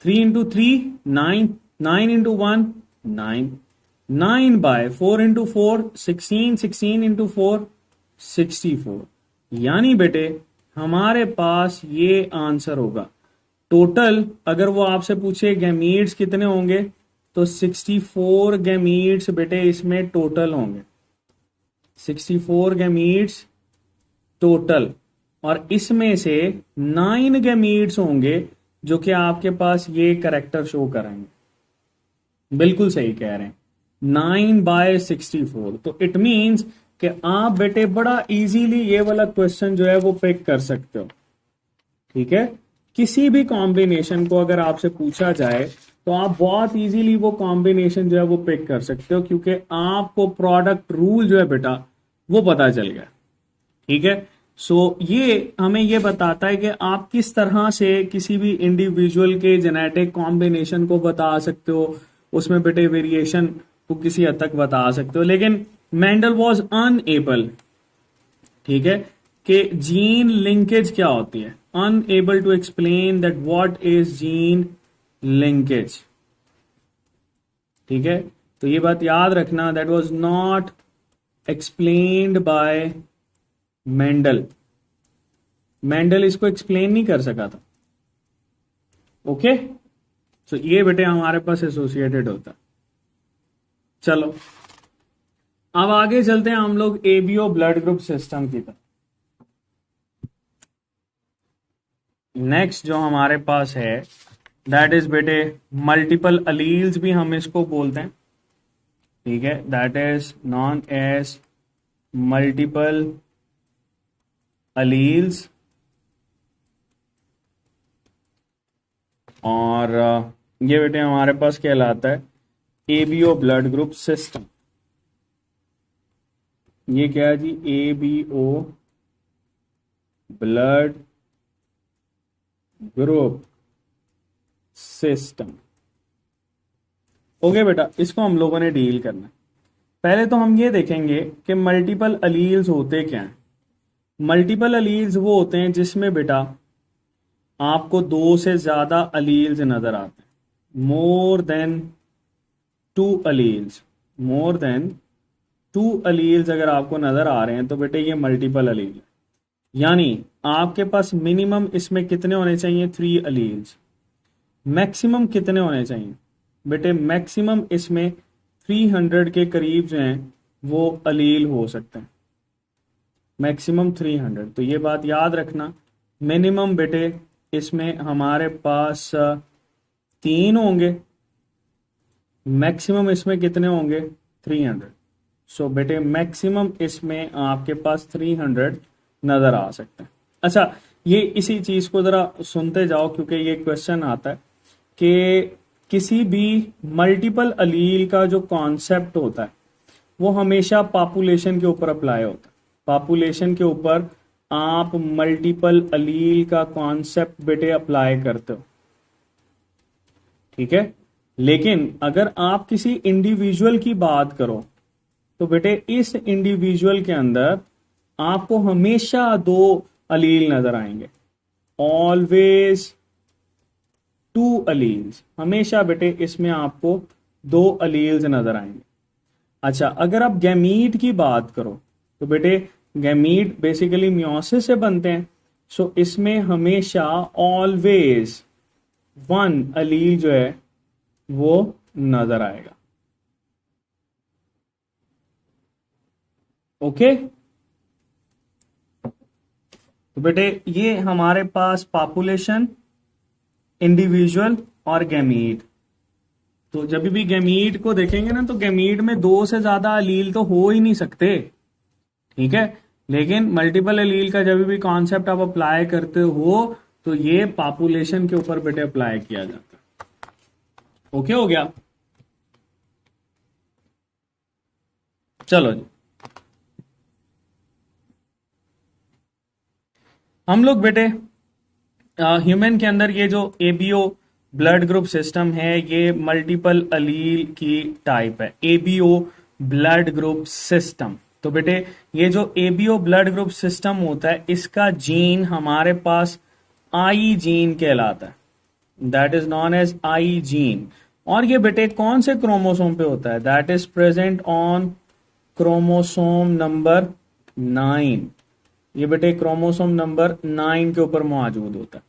3 × 3 9, 9 × 1 9, 9/4 × 4 16, 16 × 4 64। यानी बेटे हमारे पास ये आंसर होगा। टोटल अगर वो आपसे पूछे गैमीट्स कितने होंगे, तो 64 गैमीट्स बेटे इसमें टोटल होंगे, 64 गैमीट्स टोटल। और इसमें से 9 गैमीट्स होंगे जो कि आपके पास ये करेक्टर शो कराएंगे। बिल्कुल सही कह रहे हैं, 9/64। तो इट मींस कि आप बेटे बड़ा इजीली ये वाला क्वेश्चन जो है वो पिक कर सकते हो। ठीक है, किसी भी कॉम्बिनेशन को अगर आपसे पूछा जाए तो आप बहुत इजीली वो कॉम्बिनेशन जो है वो पिक कर सकते हो, क्योंकि आपको प्रोडक्ट रूल जो है बेटा वो पता चल गया। ठीक है, सो ये हमें ये बताता है कि आप किस तरह से किसी भी इंडिविजुअल के जेनेटिक कॉम्बिनेशन को बता सकते हो, उसमें बेटे वेरिएशन को किसी हद तक बता सकते हो। लेकिन मेंडल वॉज अनएबल, ठीक है, कि जीन लिंकेज क्या होती है, unable to explain that what is gene linkage. ठीक है, तो ये बात याद रखना, that was not explained by Mendel. Mendel इसको एक्सप्लेन नहीं कर सका था। ओके, तो ये बेटे हमारे पास एसोसिएटेड होता है। चलो अब आगे चलते हैं हम लोग एबीओ ब्लड ग्रुप सिस्टम की तरफ। नेक्स्ट जो हमारे पास है दैट इज बेटे मल्टीपल अलील्स भी हम इसको बोलते हैं। ठीक है, that is known as multiple alleles. और ये बेटे हमारे पास कहलाता है एबीओ ब्लड ग्रुप सिस्टम। ये क्या है जी, ABO blood group system. Okay बेटा, इसको हम लोगों ने डील करना है। पहले तो हम ये देखेंगे कि मल्टीपल अलील्स होते क्या हैं। मल्टीपल अलील्स वो होते हैं जिसमें बेटा आपको 2 से ज्यादा अलील्स नजर आते हैं, more than 2 alleles. More than 2 alleles अगर आपको नजर आ रहे हैं तो बेटे ये मल्टीपल अलील है। यानी आपके पास मिनिमम इसमें कितने होने चाहिए, 3 अलील्स। मैक्सिमम कितने होने चाहिए बेटे, मैक्सिमम इसमें 300 के करीब जो हैं वो अलील हो सकते हैं, मैक्सिमम 300। तो ये बात याद रखना, मिनिमम बेटे इसमें हमारे पास 3 होंगे, मैक्सिमम इसमें कितने होंगे, 300। सो बेटे मैक्सिमम इसमें आपके पास 300 नजर आ सकते हैं। अच्छा, ये इसी चीज को जरा सुनते जाओ, क्योंकि ये क्वेश्चन आता है कि किसी भी मल्टीपल अलील का जो कॉन्सेप्ट होता है वो हमेशा पॉपुलेशन के ऊपर अप्लाई होता है। पॉपुलेशन के ऊपर आप मल्टीपल अलील का कॉन्सेप्ट बेटे अप्लाई करते हो। ठीक है, लेकिन अगर आप किसी इंडिविजुअल की बात करो तो बेटे इस इंडिविजुअल के अंदर आपको हमेशा 2 अलील नजर आएंगे, ऑलवेज 2 अलील्स। हमेशा बेटे इसमें आपको 2 अलील्स नजर आएंगे। अच्छा, अगर आप गैमीट की बात करो तो बेटे गैमीट बेसिकली मियोसिस से बनते हैं, सो इसमें हमेशा ऑलवेज 1 अलील जो है वो नजर आएगा। ओके, तो बेटे ये हमारे पास पॉपुलेशन, इंडिविजुअल और गैमीट। तो जब भी गैमीट को देखेंगे ना तो गैमीट में 2 से ज्यादा अलील तो हो ही नहीं सकते। ठीक है, लेकिन मल्टीपल अलील का जब भी कॉन्सेप्ट आप अप्लाई करते हो तो ये पॉपुलेशन के ऊपर बेटे अप्लाई किया जाता है। ओके हो गया? चलो जी, हम लोग बेटे ह्यूमन के अंदर ये जो एबीओ ब्लड ग्रुप सिस्टम है ये मल्टीपल अलील की टाइप है, एबीओ ब्लड ग्रुप सिस्टम। तो बेटे ये जो एबीओ ब्लड ग्रुप सिस्टम होता है इसका जीन हमारे पास आई जीन कहलाता है, that is known as I gene. और ये बेटे कौन से क्रोमोसोम पे होता है? That is present on chromosome number 9। ये बेटे क्रोमोसोम नंबर 9 के ऊपर मौजूद होता है।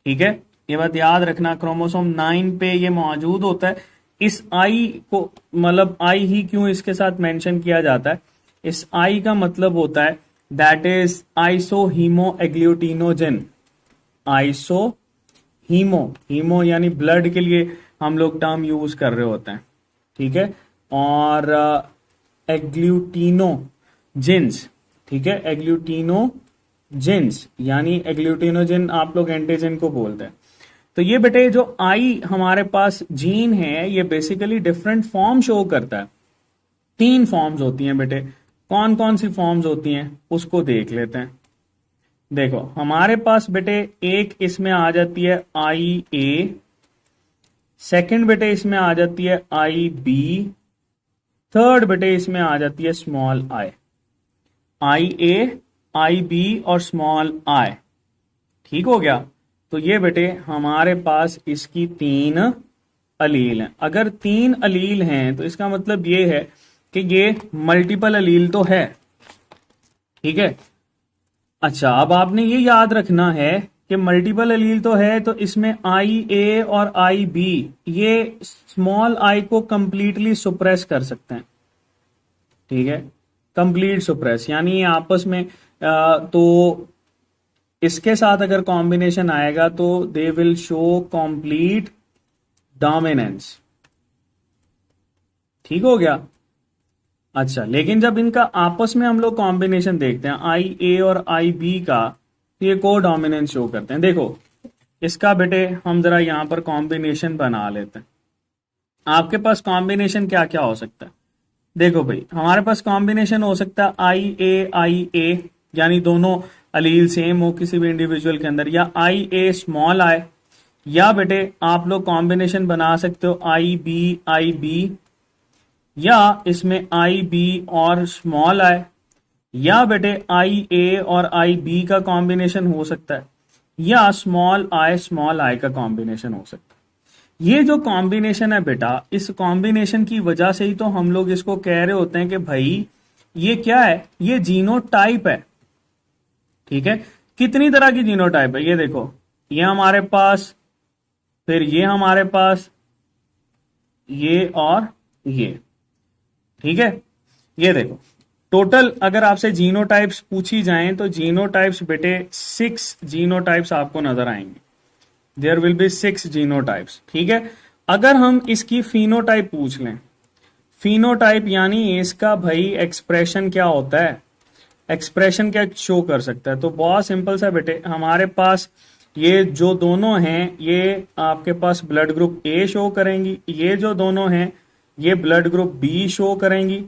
ठीक है, ये बात याद रखना, क्रोमोसोम 9 पे ये मौजूद होता है। इस आई को मतलब आई ही क्यों इसके साथ मेंशन किया जाता है? इस आई का मतलब होता है that is iso haemo agglutinogen. Iso haemo यानी ब्लड के लिए हम लोग टर्म यूज कर रहे होते हैं। ठीक है, और एग्लूटिनोजिन्स, ठीक है, एग्लूटिनोजिन्स यानी एग्लूटिनोजिन आप लोग एंटीजन को बोलते हैं। तो ये बेटे जो आई हमारे पास जीन है ये बेसिकली डिफरेंट फॉर्म शो करता है। 3 फॉर्म्स होती हैं बेटे। कौन कौन सी फॉर्म्स होती हैं उसको देख लेते हैं। देखो हमारे पास बेटे एक इसमें आ जाती है आई ए, सेकंड बेटे इसमें आ जाती है आई बी, थर्ड बेटे इसमें आ जाती है small I. I A, I B और स्मॉल आई। ठीक हो गया? तो ये बेटे हमारे पास इसकी 3 अलील हैं। अगर 3 अलील हैं तो इसका मतलब ये है कि ये मल्टीपल अलील तो है। ठीक है, अच्छा अब आपने ये याद रखना है कि मल्टीपल अलील तो है तो इसमें आई ए और आई बी ये स्मॉल आई को कंप्लीटली सुप्रेस कर सकते हैं। ठीक है, कंप्लीट सुप्रेस यानी ये आपस में तो इसके साथ अगर कॉम्बिनेशन आएगा तो they will show complete dominance. ठीक हो गया? अच्छा, लेकिन जब इनका आपस में हम लोग कॉम्बिनेशन देखते हैं आई ए और आई बी का तो ये को डोमिनेंस शो करते हैं। देखो इसका बेटे हम जरा यहां पर कॉम्बिनेशन बना लेते हैं। आपके पास कॉम्बिनेशन क्या क्या हो सकता है? देखो भाई हमारे पास कॉम्बिनेशन हो सकता है आई ए यानी दोनों अलील सेम हो किसी भी इंडिविजुअल के अंदर, या आई ए स्मॉल आई, या बेटे आप लोग कॉम्बिनेशन बना सकते हो आई बी, या इसमें आई बी और स्मॉल आई, या बेटे आई ए और आई बी का कॉम्बिनेशन हो सकता है, या स्मॉल आई का कॉम्बिनेशन हो सकता है। ये जो कॉम्बिनेशन है बेटा इस कॉम्बिनेशन की वजह से ही तो हम लोग इसको कह रहे होते हैं कि भाई ये क्या है? ये जीनोटाइप है। ठीक है, कितनी तरह की जीनोटाइप है ये देखो, ये हमारे पास, फिर ये हमारे पास, ये और ये। ठीक है, ये देखो टोटल अगर आपसे जीनोटाइप्स पूछी जाएं तो जीनोटाइप्स बेटे 6 जीनोटाइप्स आपको नजर आएंगे। There will be 6 genotypes. ठीक है, अगर हम इसकी फिनोटाइप पूछ लें, फिनोटाइप यानी इसका भाई एक्सप्रेशन क्या होता है, एक्सप्रेशन क्या शो कर सकता है, तो बहुत सिंपल सा बेटे हमारे पास ये जो दोनों हैं ये आपके पास ब्लड ग्रुप ए शो करेंगी, ये जो दोनों हैं ये ब्लड ग्रुप बी शो करेंगी,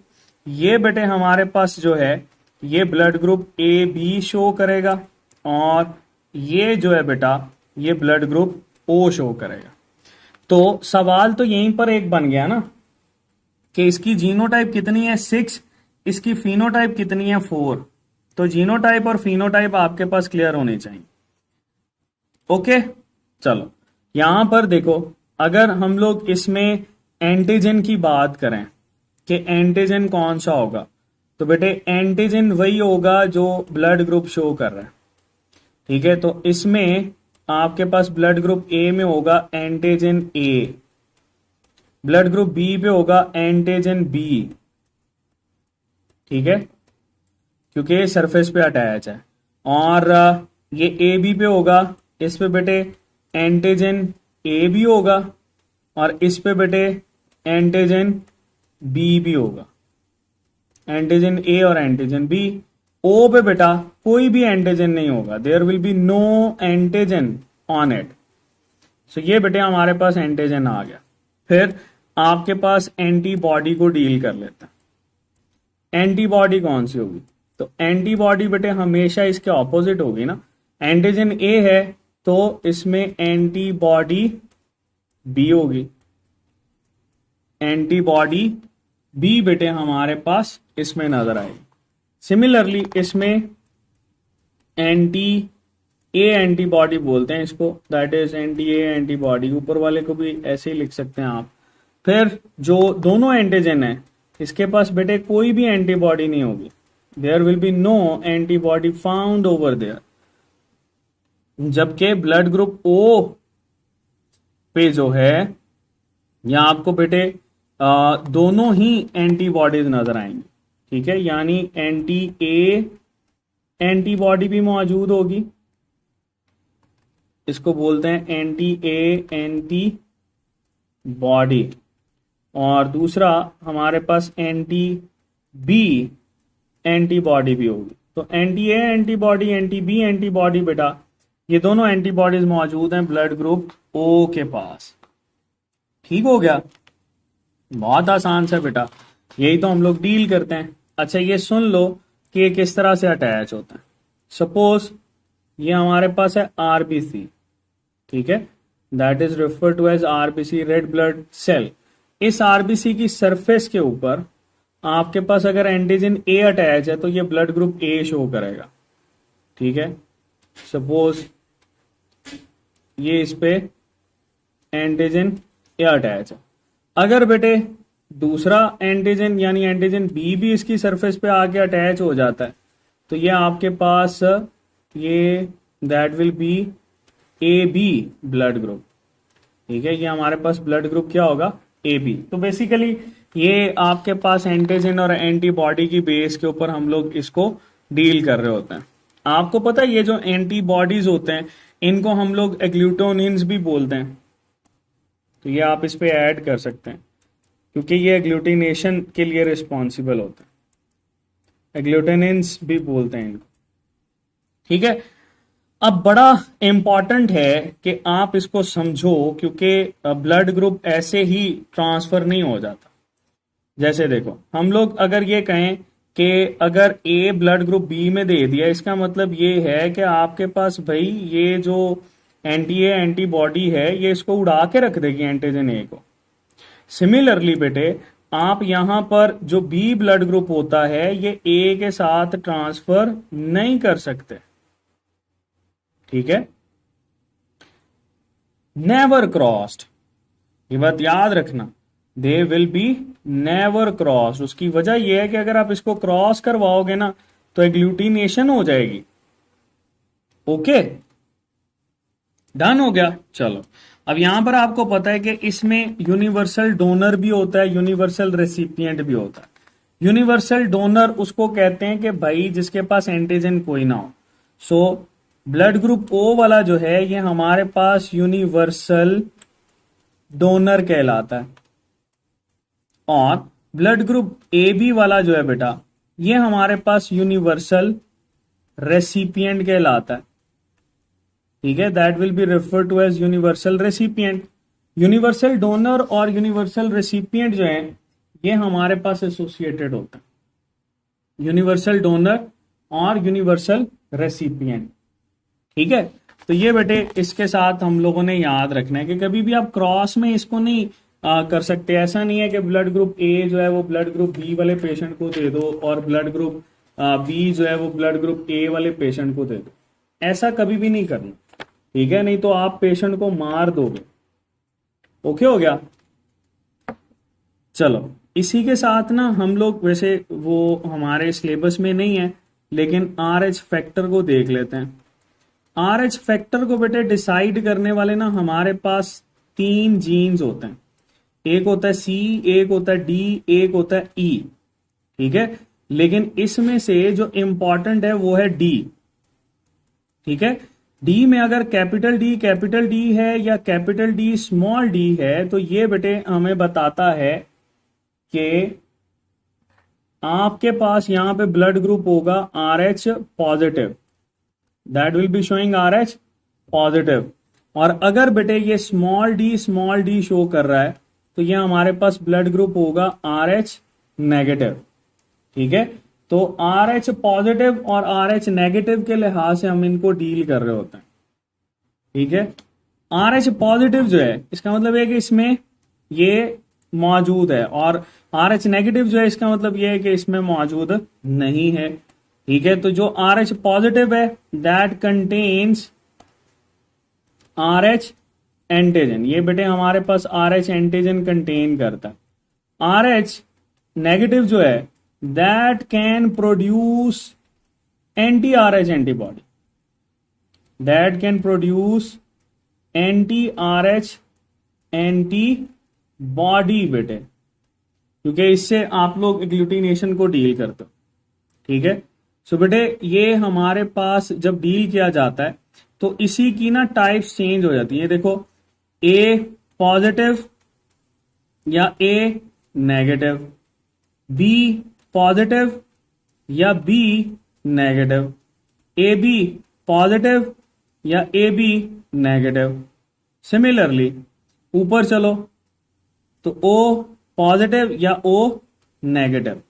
ये बेटे हमारे पास जो है ये blood group A B show करेगा, और ये जो है बेटा ये ब्लड ग्रुप ओ शो करेगा। तो सवाल तो यहीं पर एक बन गया ना कि इसकी जीनोटाइप कितनी है 6, इसकी फिनोटाइप कितनी है 4। तो जीनोटाइप और फिनोटाइप आपके पास क्लियर होने चाहिए। ओके, चलो यहां पर देखो अगर हम लोग इसमें एंटीजन की बात करें कि एंटीजन कौन सा होगा, तो बेटे एंटीजन वही होगा जो ब्लड ग्रुप शो कर रहा है। ठीक है, तो इसमें आपके पास ब्लड ग्रुप ए में होगा antigen A, blood group B पे होगा एंटीजन बी। ठीक है, क्योंकि ये सरफेस पे अटैच है, और ये ए बी पे होगा, इस पे बेटे एंटीजन ए भी होगा, और इस पे बेटे एंटीजन बी भी होगा, एंटीजन ए और एंटीजन बी। ओ पे बेटा कोई भी एंटीजन नहीं होगा, there will be no antigen on it. So ये बेटे हमारे पास एंटीजन आ गया। फिर आपके पास एंटीबॉडी को डील कर लेते हैं। एंटीबॉडी कौन सी होगी? तो एंटीबॉडी बेटे हमेशा इसके ऑपोजिट होगी ना। एंटीजन ए है तो इसमें एंटीबॉडी बी होगी, एंटीबॉडी बी बेटे हमारे पास इसमें नजर आएगी। सिमिलरली इसमें एंटी ए एंटीबॉडी बोलते हैं इसको, that is anti A antibody, ऊपर वाले को भी ऐसे ही लिख सकते हैं आप। फिर जो दोनों एंटीजन है इसके पास बेटे कोई भी एंटीबॉडी नहीं होगी, there will be no antibody found over there. जबकि ब्लड ग्रुप ओ पे जो है यहां आपको बेटे दोनों ही एंटीबॉडीज नजर आएंगी, ठीक है, यानी एंटी ए एंटीबॉडी भी मौजूद होगी, इसको बोलते हैं एंटी ए एंटी बॉडी, और दूसरा हमारे पास एंटी बी एंटीबॉडी भी होगी। तो anti A antibody anti B antibody बेटा ये दोनों एंटीबॉडीज मौजूद हैं ब्लड ग्रुप ओ के पास। ठीक हो गया, बहुत आसान सा बेटा, यही तो हम लोग डील करते हैं। अच्छा ये सुन लो कि ये किस तरह से अटैच होता है। सपोज ये हमारे पास है आरबीसी, ठीक है, that is refer to as RBC, red blood cell. इस आरबीसी की सरफेस के ऊपर आपके पास अगर एंटीजन ए अटैच है तो ये ब्लड ग्रुप ए शो करेगा, ठीक है। सपोज ये इस पे एंटीजन ए अटैच है, अगर बेटे दूसरा एंटीजन यानी एंटीजन बी भी इसकी सरफेस पे आके अटैच हो जाता है तो ये आपके पास ये that will be A B blood group, ठीक है, ये हमारे पास ब्लड ग्रुप क्या होगा? A B. तो बेसिकली ये आपके पास एंटीजन और एंटीबॉडी की बेस के ऊपर हम लोग इसको डील कर रहे होते हैं। आपको पता है ये जो एंटीबॉडीज होते हैं इनको हम लोग एग्लूटिनिन्स भी बोलते हैं, तो ये आप इस पे ऐड कर सकते हैं क्योंकि ये एग्लूटिनेशन के लिए रिस्पॉन्सिबल होते हैं, एग्लूटिनिन्स भी बोलते हैं इनको, ठीक है। अब बड़ा इंपॉर्टेंट है कि आप इसको समझो क्योंकि ब्लड ग्रुप ऐसे ही ट्रांसफर नहीं हो जाता। जैसे देखो हम लोग अगर ये कहें कि अगर ए ब्लड ग्रुप बी में दे दिया, इसका मतलब ये है कि आपके पास भाई ये जो एंटी ए एंटीबॉडी है ये इसको उड़ा के रख देगी एंटीजन ए को। सिमिलरली बेटे आप यहां पर जो बी ब्लड ग्रुप होता है ये ए के साथ ट्रांसफर नहीं कर सकते, ठीक है, नेवर क्रॉस्ड, ये बात याद रखना, दे विल बी नेवर क्रॉस। उसकी वजह यह है कि अगर आप इसको क्रॉस करवाओगे ना तो एग्लूटिनेशन हो जाएगी। ओके, डन हो गया। चलो अब यहां पर आपको पता है कि इसमें यूनिवर्सल डोनर भी होता है, यूनिवर्सल रेसिपिएंट भी होता है। यूनिवर्सल डोनर उसको कहते हैं कि भाई जिसके पास एंटीजन कोई ना हो। सो ब्लड ग्रुप ओ वाला जो है ये हमारे पास यूनिवर्सल डोनर कहलाता है, और ब्लड ग्रुप ए बी वाला जो है बेटा ये हमारे पास यूनिवर्सल रेसिपिएंट कहलाता है, ठीक है, that will be refer to as universal recipient. Universal donor और यूनिवर्सल रेसिपिएंट जो है ये हमारे पास एसोसिएटेड होता है, यूनिवर्सल डोनर और यूनिवर्सल रेसिपिएंट, ठीक है। तो ये बेटे इसके साथ हम लोगों ने याद रखना है कि कभी भी आप क्रॉस में इसको नहीं कर सकते। ऐसा नहीं है कि ब्लड ग्रुप ए जो है वो ब्लड ग्रुप बी वाले पेशेंट को दे दो और ब्लड ग्रुप बी जो है वो ब्लड ग्रुप ए वाले पेशेंट को दे दो, ऐसा कभी भी नहीं करना, ठीक है, नहीं तो आप पेशेंट को मार दोगे। ओके हो गया। चलो इसी के साथ ना हम लोग, वैसे वो हमारे सिलेबस में नहीं है लेकिन RH फैक्टर को देख लेते हैं। RH फैक्टर को बेटे डिसाइड करने वाले ना हमारे पास 3 जीन्स होते हैं, एक होता है C, एक होता है D, एक होता है E, ठीक है, लेकिन इसमें से जो इंपॉर्टेंट है वो है D, ठीक है। D में अगर कैपिटल D है या कैपिटल D स्मॉल d है तो ये बेटे हमें बताता है कि आपके पास यहाँ पे ब्लड ग्रुप होगा R H positive, that will be showing R H positive. और अगर बेटे ये स्मॉल डी शो कर रहा है तो ये हमारे पास ब्लड ग्रुप होगा आर एच नेगेटिव। ठीक है, तो आर एच पॉजिटिव और आर एच नेगेटिव के लिहाज से हम इनको डील कर रहे होते हैं। ठीक है, आर एच पॉजिटिव जो है इसका मतलब है कि इसमें ये मौजूद है, और आर एच नेगेटिव जो है इसका मतलब ये है कि इसमें मौजूद नहीं है। ठीक है, तो जो आर एच पॉजिटिव है that contains R H antigen, ये बेटे हमारे पास आर एच एंटीजन कंटेन करता है। आर एच नेगेटिव जो है that can produce anti R H antibody, that can produce anti R H anti body बेटे, क्योंकि इससे आप लोग एग्लूटिनेशन को डील करते हो। ठीक है, सो बेटे ये हमारे पास जब डील किया जाता है तो इसी की ना टाइप्स चेंज हो जाती है। देखो, ए पॉजिटिव या ए नेगेटिव, बी पॉजिटिव या B negative, A B positive या ए बी नेगेटिव। सिमिलरली ऊपर चलो तो ओ पॉजिटिव या ओ नेगेटिव।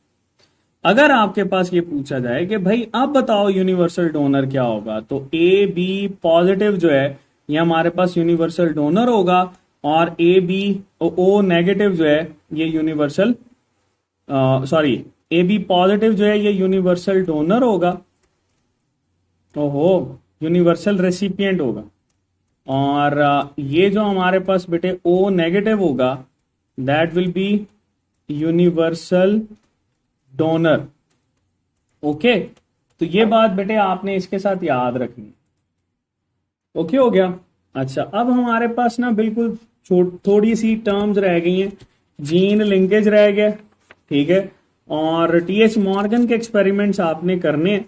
अगर आपके पास ये पूछा जाए कि भाई आप बताओ यूनिवर्सल डोनर क्या होगा, तो ए बी पॉजिटिव जो है ये हमारे पास यूनिवर्सल डोनर होगा, और ए बी ओ नेगेटिव जो है ये universal sorry A B positive जो है ये यूनिवर्सल डोनर होगा, ओहो यूनिवर्सल रेसिपिएंट होगा। और ये जो हमारे पास बेटे ओ नेगेटिव होगा that will B universal donor. Okay, तो ये बात बेटे आपने इसके साथ याद रखनी। ओके हो गया। अच्छा, अब हमारे पास ना बिल्कुल थोड़ी सी टर्म्स रह गई हैं, जीन लिंकेज रह गया। ठीक है, और टीएच मॉर्गन के एक्सपेरिमेंट्स आपने करने हैं,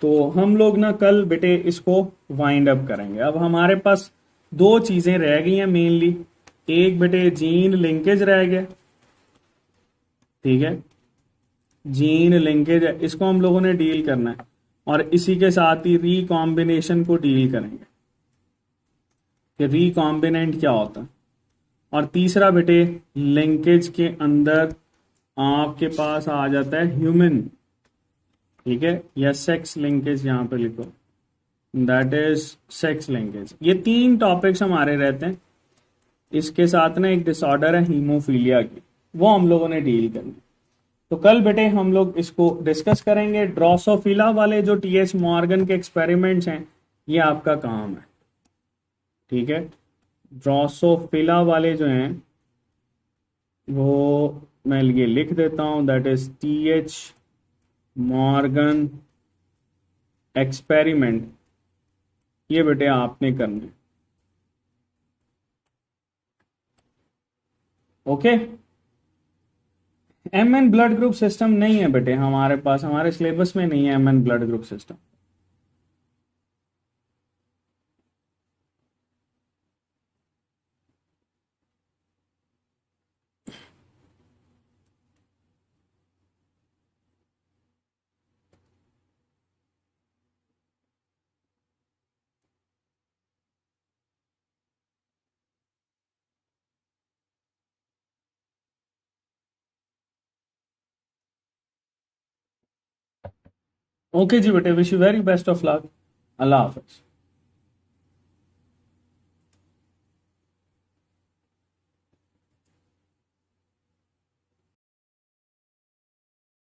तो हम लोग ना कल बेटे इसको वाइंड अप करेंगे। अब हमारे पास दो चीजें रह गई हैं मेनली, एक बेटे जीन लिंकेज रह गया। ठीक है, जीन लिंकेज है, इसको हम लोगों ने डील करना है, और इसी के साथ ही रिकॉम्बिनेशन को डील करेंगे कि रिकॉम्बिनेंट क्या होता है। और तीसरा बेटे लिंकेज के अंदर आपके पास आ जाता है ह्यूमन। ठीक है, या सेक्स लिंकेज यहां पे लिखो, दैट इज सेक्स लिंकेज। ये तीन टॉपिक्स हमारे रहते हैं। इसके साथ ना एक डिसऑर्डर है हीमोफीलिया की, वो हम लोगों ने डील करनी। तो कल बेटे हम लोग इसको डिस्कस करेंगे। ड्रोसोफिला वाले जो टीएच मॉर्गन के एक्सपेरिमेंट्स हैं ये आपका काम है। ठीक है, ड्रोसोफिला वाले जो हैं वो मैं ये लिख देता हूं, that is TH Morgan experiment, ये बेटे आपने करने। Okay, MN blood group system नहीं है बेटे हमारे पास, हमारे सिलेबस में नहीं है MN blood group system. Okay जी बेटे, wish you very best of luck. Allah Hafiz.